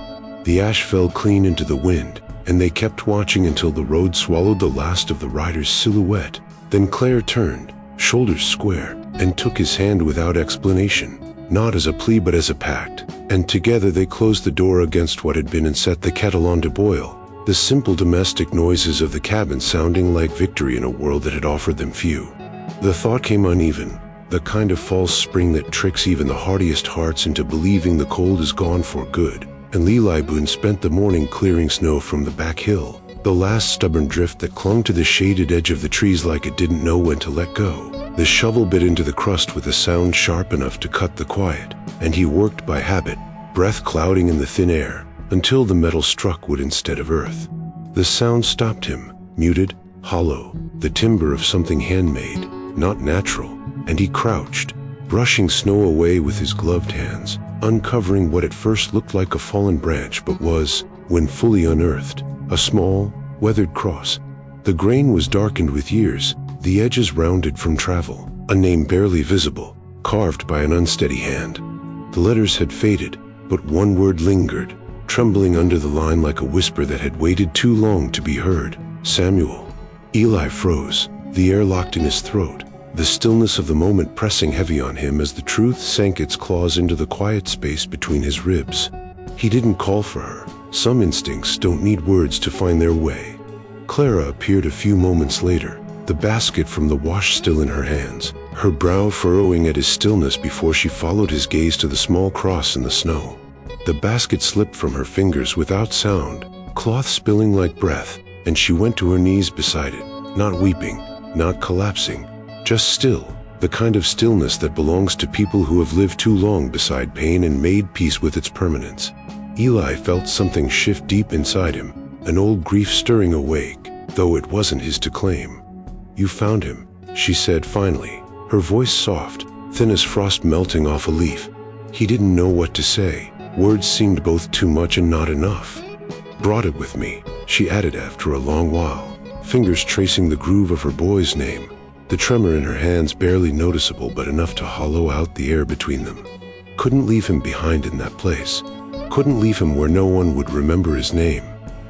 The ash fell clean into the wind, and they kept watching until the road swallowed the last of the rider's silhouette. Then Claire turned, shoulders square, and took his hand without explanation, not as a plea but as a pact, and together they closed the door against what had been and set the kettle on to boil, the simple domestic noises of the cabin sounding like victory in a world that had offered them few. The thought came uneven, the kind of false spring that tricks even the hardiest hearts into believing the cold is gone for good, and Eli Boone spent the morning clearing snow from the back hill, the last stubborn drift that clung to the shaded edge of the trees like it didn't know when to let go. The shovel bit into the crust with a sound sharp enough to cut the quiet, and he worked by habit, breath clouding in the thin air, until the metal struck wood instead of earth. The sound stopped him, muted, hollow, the timbre of something handmade, not natural, and he crouched, brushing snow away with his gloved hands, uncovering what at first looked like a fallen branch but was, when fully unearthed, a small, weathered cross. The grain was darkened with years, the edges rounded from travel, a name barely visible, carved by an unsteady hand. The letters had faded, but one word lingered, trembling under the line like a whisper that had waited too long to be heard. Samuel. Eli froze, the air locked in his throat, the stillness of the moment pressing heavy on him as the truth sank its claws into the quiet space between his ribs. He didn't call for her. Some instincts don't need words to find their way. Clara appeared a few moments later, the basket from the wash still in her hands, her brow furrowing at his stillness before she followed his gaze to the small cross in the snow. The basket slipped from her fingers without sound, cloth spilling like breath, and she went to her knees beside it, not weeping, not collapsing, just still, the kind of stillness that belongs to people who have lived too long beside pain and made peace with its permanence. Eli felt something shift deep inside him, an old grief stirring awake, though it wasn't his to claim. "You found him," she said finally, her voice soft, thin as frost melting off a leaf. He didn't know what to say. Words seemed both too much and not enough. "Brought it with me," she added after a long while, fingers tracing the groove of her boy's name, the tremor in her hands barely noticeable but enough to hollow out the air between them. Couldn't leave him behind in that place. Couldn't leave him where no one would remember his name.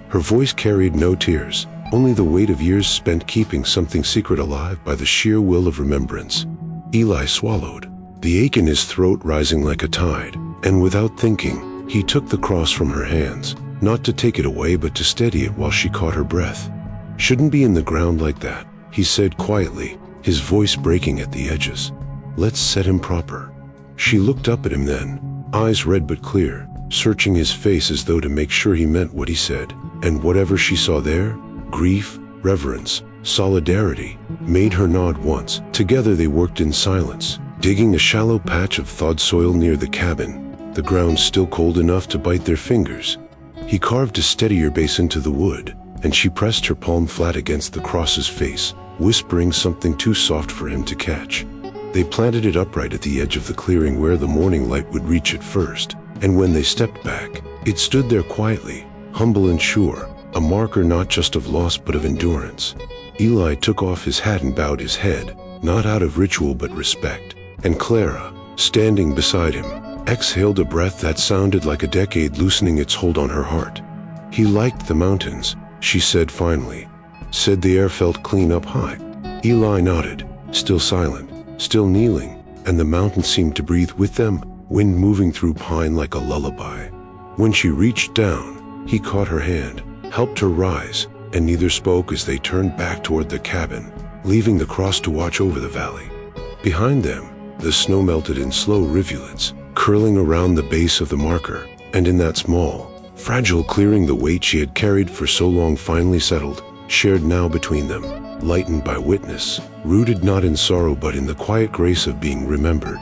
Her voice carried no tears, only the weight of years spent keeping something secret alive by the sheer will of remembrance. Eli swallowed, the ache in his throat rising like a tide, and without thinking, he took the cross from her hands, not to take it away but to steady it while she caught her breath. "Shouldn't be in the ground like that," he said quietly, his voice breaking at the edges. "Let's set him proper." She looked up at him then, eyes red but clear, searching his face as though to make sure he meant what he said, and whatever she saw there, grief, reverence, solidarity, made her nod once. Together they worked in silence, digging a shallow patch of thawed soil near the cabin, the ground still cold enough to bite their fingers. He carved a steadier base into the wood, and she pressed her palm flat against the cross's face, whispering something too soft for him to catch. They planted it upright at the edge of the clearing where the morning light would reach it first, and when they stepped back, it stood there quietly, humble and sure, a marker not just of loss but of endurance. Eli took off his hat and bowed his head, not out of ritual but respect, and Clara, standing beside him, exhaled a breath that sounded like a decade loosening its hold on her heart. "He liked the mountains," she said finally. "Said the air felt clean up high." Eli nodded, still silent, still kneeling, and the mountains seemed to breathe with them, wind moving through pine like a lullaby. When she reached down, he caught her hand, helped her rise, and neither spoke as they turned back toward the cabin, leaving the cross to watch over the valley. Behind them, the snow melted in slow rivulets, curling around the base of the marker, and in that small, fragile, clearing the weight she had carried for so long finally settled, shared now between them, lightened by witness, rooted not in sorrow but in the quiet grace of being remembered.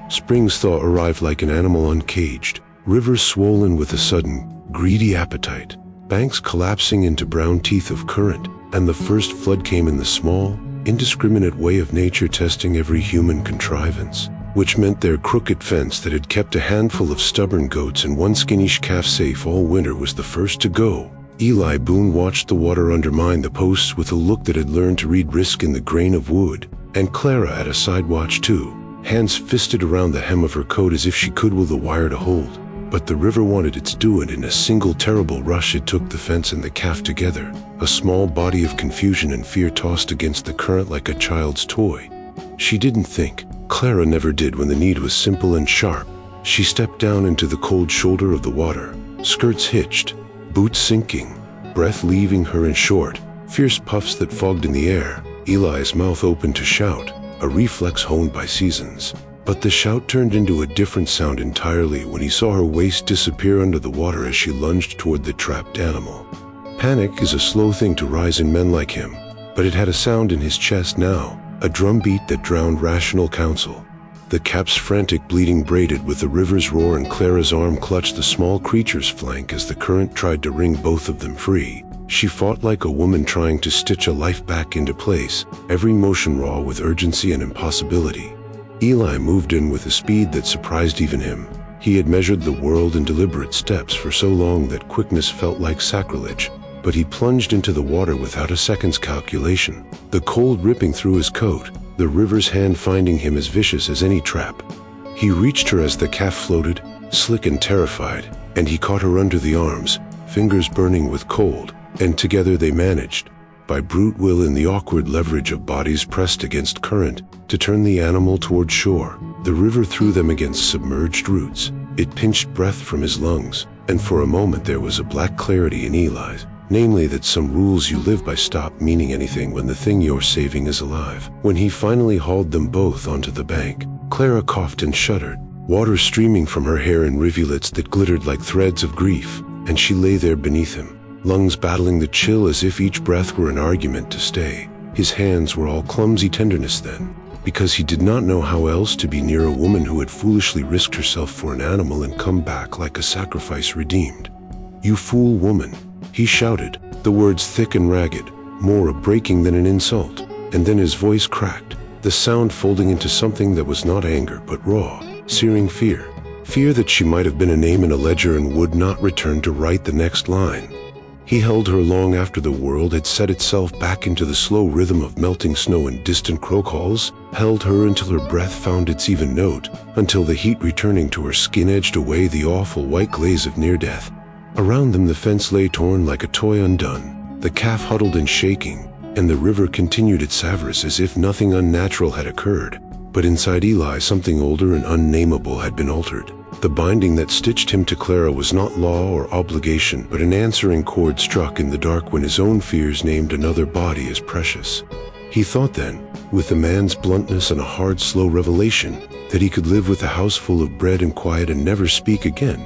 Spring's thaw arrived like an animal uncaged, rivers swollen with a sudden, greedy appetite, banks collapsing into brown teeth of current, and the first flood came in the small, indiscriminate way of nature testing every human contrivance, which meant their crooked fence that had kept a handful of stubborn goats and one skinnish calf safe all winter was the first to go. Eli Boone watched the water undermine the posts with a look that had learned to read risk in the grain of wood, and Clara at a side watch too, hands fisted around the hem of her coat as if she could will the wire to hold. But the river wanted its due, and in a single terrible rush it took the fence and the calf together, a small body of confusion and fear tossed against the current like a child's toy. She didn't think. Clara never did when the need was simple and sharp. She stepped down into the cold shoulder of the water, skirts hitched, boots sinking, breath leaving her in short, fierce puffs that fogged in the air. Eli's mouth opened to shout, a reflex honed by seasons. But the shout turned into a different sound entirely when he saw her waist disappear under the water as she lunged toward the trapped animal. Panic is a slow thing to rise in men like him, but it had a sound in his chest now, a drumbeat that drowned rational counsel. The calf's frantic bleating braided with the river's roar, and Clara's arm clutched the small creature's flank as the current tried to wring both of them free. She fought like a woman trying to stitch a life back into place, every motion raw with urgency and impossibility. Eli moved in with a speed that surprised even him. He had measured the world in deliberate steps for so long that quickness felt like sacrilege, but he plunged into the water without a second's calculation, the cold ripping through his coat, the river's hand finding him as vicious as any trap. He reached her as the calf floated, slick and terrified, and he caught her under the arms, fingers burning with cold, and together they managed, by brute will and the awkward leverage of bodies pressed against current, to turn the animal toward shore. The river threw them against submerged roots. It pinched breath from his lungs, and for a moment there was a black clarity in Eli's, namely that some rules you live by stop meaning anything when the thing you're saving is alive. When he finally hauled them both onto the bank, Clara coughed and shuddered, water streaming from her hair in rivulets that glittered like threads of grief, and she lay there beneath him, lungs battling the chill as if each breath were an argument to stay. His hands were all clumsy tenderness then, because he did not know how else to be near a woman who had foolishly risked herself for an animal and come back like a sacrifice redeemed. "You fool woman," he shouted, the words thick and ragged, more a breaking than an insult, and then his voice cracked, the sound folding into something that was not anger but raw, searing fear. Fear that she might have been a name in a ledger and would not return to write the next line. He held her long after the world had set itself back into the slow rhythm of melting snow and distant crow calls, held her until her breath found its even note, until the heat returning to her skin edged away the awful white glaze of near death. Around them the fence lay torn like a toy undone, the calf huddled and shaking, and the river continued its avarice as if nothing unnatural had occurred. But inside Eli something older and unnameable had been altered. The binding that stitched him to Clara was not law or obligation, but an answering chord struck in the dark when his own fears named another body as precious. He thought then, with a man's bluntness and a hard, slow revelation, that he could live with a house full of bread and quiet and never speak again.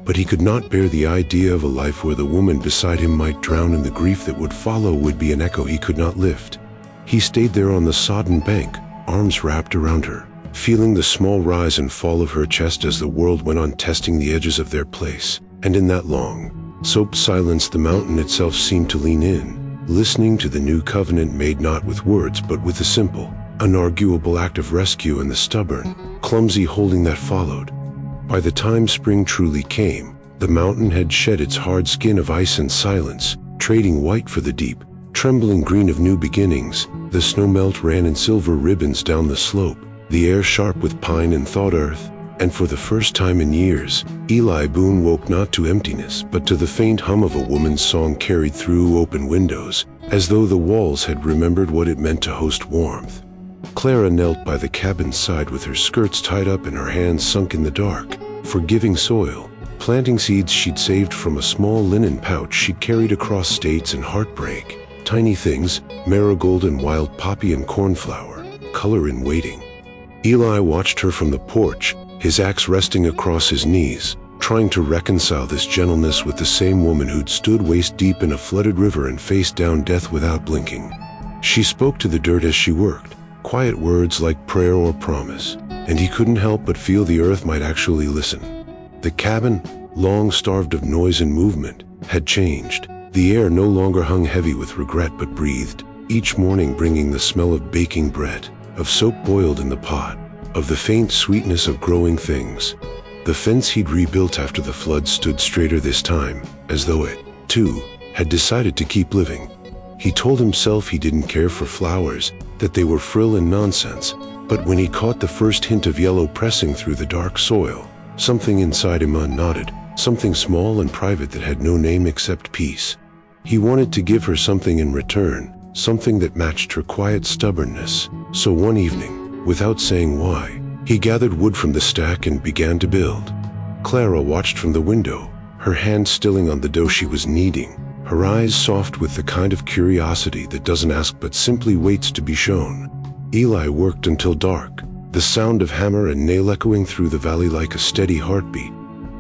But he could not bear the idea of a life where the woman beside him might drown, and the grief that would follow would be an echo he could not lift. He stayed there on the sodden bank, arms wrapped around her, feeling the small rise and fall of her chest as the world went on testing the edges of their place. And in that long, soaped silence the mountain itself seemed to lean in, listening to the new covenant made not with words but with the simple, unarguable act of rescue and the stubborn, clumsy holding that followed. By the time spring truly came, the mountain had shed its hard skin of ice and silence, trading white for the deep, trembling green of new beginnings. The snowmelt ran in silver ribbons down the slope, the air sharp with pine and thawed earth, and for the first time in years, Eli Boone woke not to emptiness but to the faint hum of a woman's song carried through open windows, as though the walls had remembered what it meant to host warmth. Clara knelt by the cabin's side with her skirts tied up and her hands sunk in the dark, forgiving soil, planting seeds she'd saved from a small linen pouch she'd carried across states and heartbreak. Tiny things, marigold and wild poppy and cornflower, color in waiting. Eli watched her from the porch, his axe resting across his knees, trying to reconcile this gentleness with the same woman who'd stood waist-deep in a flooded river and faced down death without blinking. She spoke to the dirt as she worked, quiet words like prayer or promise, and he couldn't help but feel the earth might actually listen. The cabin, long starved of noise and movement, had changed. The air no longer hung heavy with regret but breathed, each morning bringing the smell of baking bread, of soap boiled in the pot, of the faint sweetness of growing things. The fence he'd rebuilt after the flood stood straighter this time, as though it, too, had decided to keep living. He told himself he didn't care for flowers, that they were frill and nonsense, but when he caught the first hint of yellow pressing through the dark soil, something inside him nodded, something small and private that had no name except peace. He wanted to give her something in return, something that matched her quiet stubbornness. So one evening, without saying why, he gathered wood from the stack and began to build. Clara watched from the window, her hand stilling on the dough she was kneading, her eyes soft with the kind of curiosity that doesn't ask but simply waits to be shown. Eli worked until dark, the sound of hammer and nail echoing through the valley like a steady heartbeat.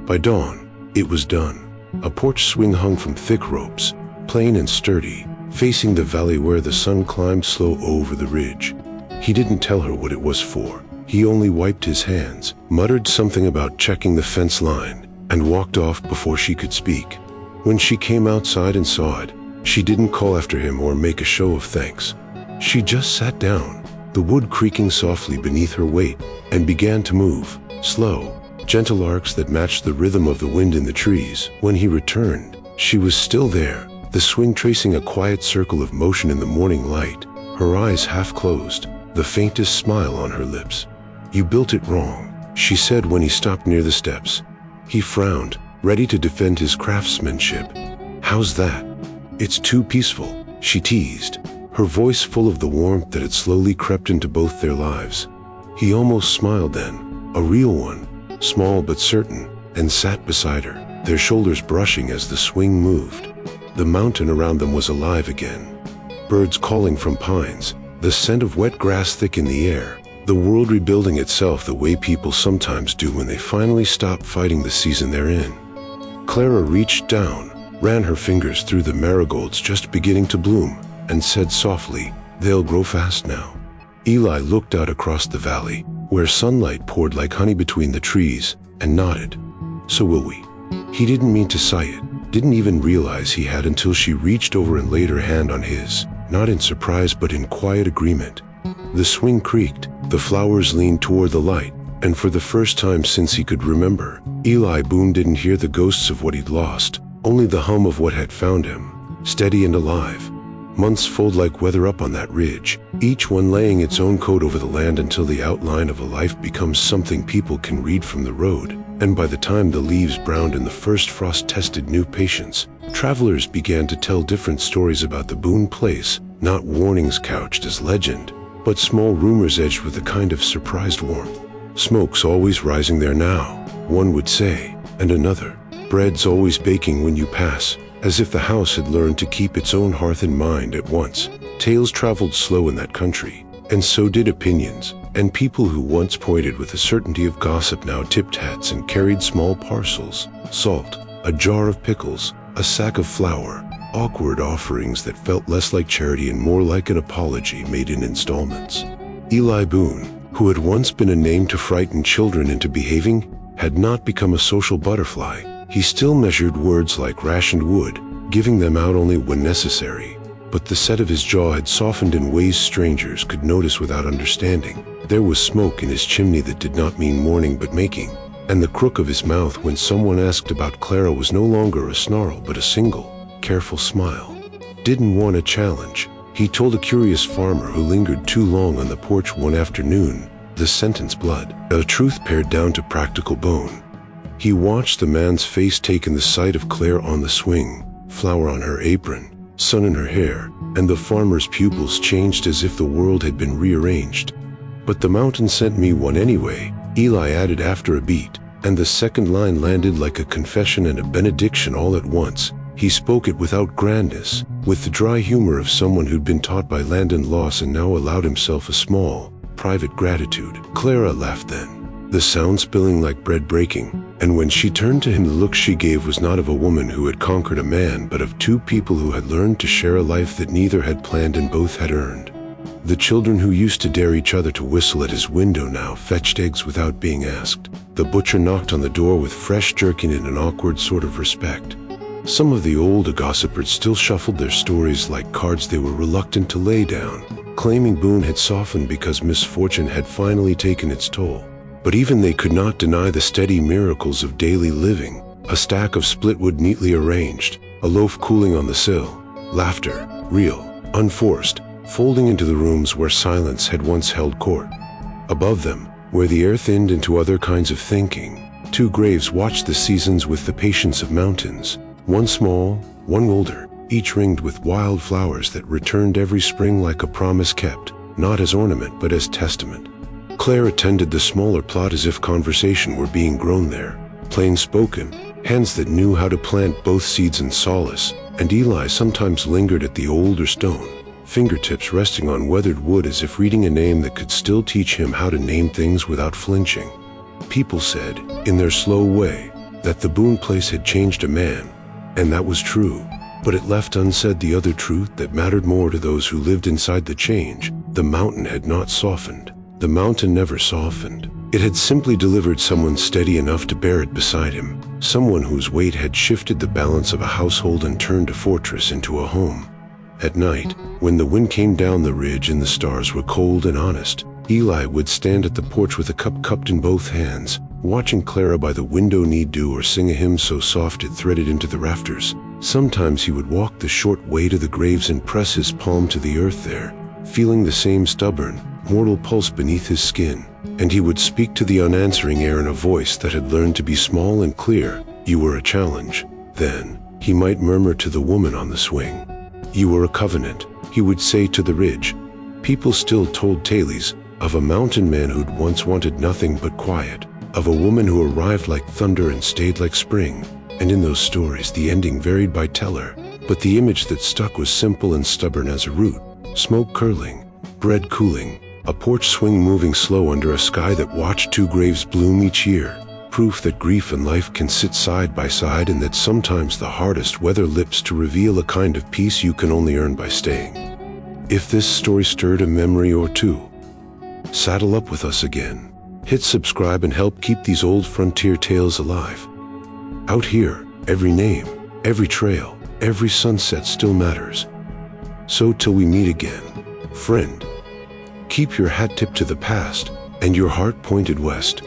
By dawn, it was done. A porch swing hung from thick ropes, plain and sturdy, facing the valley where the sun climbed slow over the ridge. He didn't tell her what it was for. He only wiped his hands, muttered something about checking the fence line, and walked off before she could speak. When she came outside and saw it, she didn't call after him or make a show of thanks. She just sat down, the wood creaking softly beneath her weight, and began to move, slow, gentle arcs that matched the rhythm of the wind in the trees. When he returned, she was still there, the swing tracing a quiet circle of motion in the morning light, her eyes half closed, the faintest smile on her lips. "You built it wrong," she said when he stopped near the steps. He frowned, ready to defend his craftsmanship. "How's that?" "It's too peaceful," she teased, her voice full of the warmth that had slowly crept into both their lives. He almost smiled then, a real one, small but certain, and sat beside her, their shoulders brushing as the swing moved. The mountain around them was alive again. Birds calling from pines, the scent of wet grass thick in the air, the world rebuilding itself the way people sometimes do when they finally stop fighting the season they're in. Clara reached down, ran her fingers through the marigolds just beginning to bloom, and said softly, "They'll grow fast now." Eli looked out across the valley, where sunlight poured like honey between the trees, and nodded. "So will we." He didn't mean to sigh it, didn't even realize he had until she reached over and laid her hand on his, not in surprise but in quiet agreement. The swing creaked, the flowers leaned toward the light, and for the first time since he could remember, Eli Boone didn't hear the ghosts of what he'd lost, only the hum of what had found him, steady and alive. Months fold like weather up on that ridge, each one laying its own coat over the land until the outline of a life becomes something people can read from the road, and by the time the leaves browned and the first frost tested new patience, travelers began to tell different stories about the Boone place, not warnings couched as legend, but small rumors edged with a kind of surprised warmth. "Smoke's always rising there now," one would say, and another, "Bread's always baking when you pass," as if the house had learned to keep its own hearth in mind at once. Tales traveled slow in that country, and so did opinions, and people who once pointed with the certainty of gossip now tipped hats and carried small parcels, salt, a jar of pickles, a sack of flour, awkward offerings that felt less like charity and more like an apology made in installments. Eli Boone, who had once been a name to frighten children into behaving, had not become a social butterfly. He still measured words like rationed wood, giving them out only when necessary. But the set of his jaw had softened in ways strangers could notice without understanding. There was smoke in his chimney that did not mean mourning but making, and the crook of his mouth when someone asked about Clara was no longer a snarl but a single, careful smile. Didn't want a challenge, he told a curious farmer who lingered too long on the porch one afternoon, the sentence blood, a truth pared down to practical bone. He watched the man's face take in the sight of Claire on the swing, flour on her apron, sun in her hair, and the farmer's pupils changed as if the world had been rearranged. "But the mountain sent me one anyway," Eli added after a beat, and the second line landed like a confession and a benediction all at once. He spoke it without grandness, with the dry humor of someone who'd been taught by land and loss and now allowed himself a small, private gratitude. Clara laughed then, the sound spilling like bread breaking, And when she turned to him, the look she gave was not of a woman who had conquered a man, but of two people who had learned to share a life that neither had planned and both had earned. The children who used to dare each other to whistle at his window now fetched eggs without being asked. The butcher knocked on the door with fresh jerkin in an awkward sort of respect. Some of the older gossipers still shuffled their stories like cards they were reluctant to lay down, claiming Boone had softened because misfortune had finally taken its toll. But even they could not deny the steady miracles of daily living: a stack of split wood neatly arranged, a loaf cooling on the sill, laughter, real, unforced, folding into the rooms where silence had once held court. Above them, where the air thinned into other kinds of thinking, two graves watched the seasons with the patience of mountains, one small, one older, each ringed with wild flowers that returned every spring like a promise kept, not as ornament but as testament. Clara tended the smaller plot as if conversation were being grown there, plain-spoken, hands that knew how to plant both seeds and solace, and Eli sometimes lingered at the older stone, fingertips resting on weathered wood as if reading a name that could still teach him how to name things without flinching. People said, in their slow way, that the Boone place had changed a man, and that was true, but it left unsaid the other truth that mattered more to those who lived inside the change: the mountain had not softened. The mountain never softened. It had simply delivered someone steady enough to bear it beside him, someone whose weight had shifted the balance of a household and turned a fortress into a home. At night, when the wind came down the ridge and the stars were cold and honest, Eli would stand at the porch with a cup cupped in both hands, watching Clara by the window knead-dew or sing a hymn so soft it threaded into the rafters. Sometimes he would walk the short way to the graves and press his palm to the earth there, feeling the same stubborn, mortal pulse beneath his skin, and he would speak to the unanswering air in a voice that had learned to be small and clear. You were a challenge. Then, he might murmur to the woman on the swing. You were a covenant, he would say to the ridge. People still told tales of a mountain man who'd once wanted nothing but quiet, of a woman who arrived like thunder and stayed like spring, and in those stories the ending varied by teller, but the image that stuck was simple and stubborn as a root: smoke curling, bread cooling, a porch swing moving slow under a sky that watched two graves bloom each year, proof that grief and life can sit side by side, and that sometimes the hardest weather lips to reveal a kind of peace you can only earn by staying. If this story stirred a memory or two, saddle up with us again. Hit subscribe and help keep these old frontier tales alive. Out here, every name, every trail, every sunset still matters. So till we meet again, friend, keep your hat tipped to the past and your heart pointed west.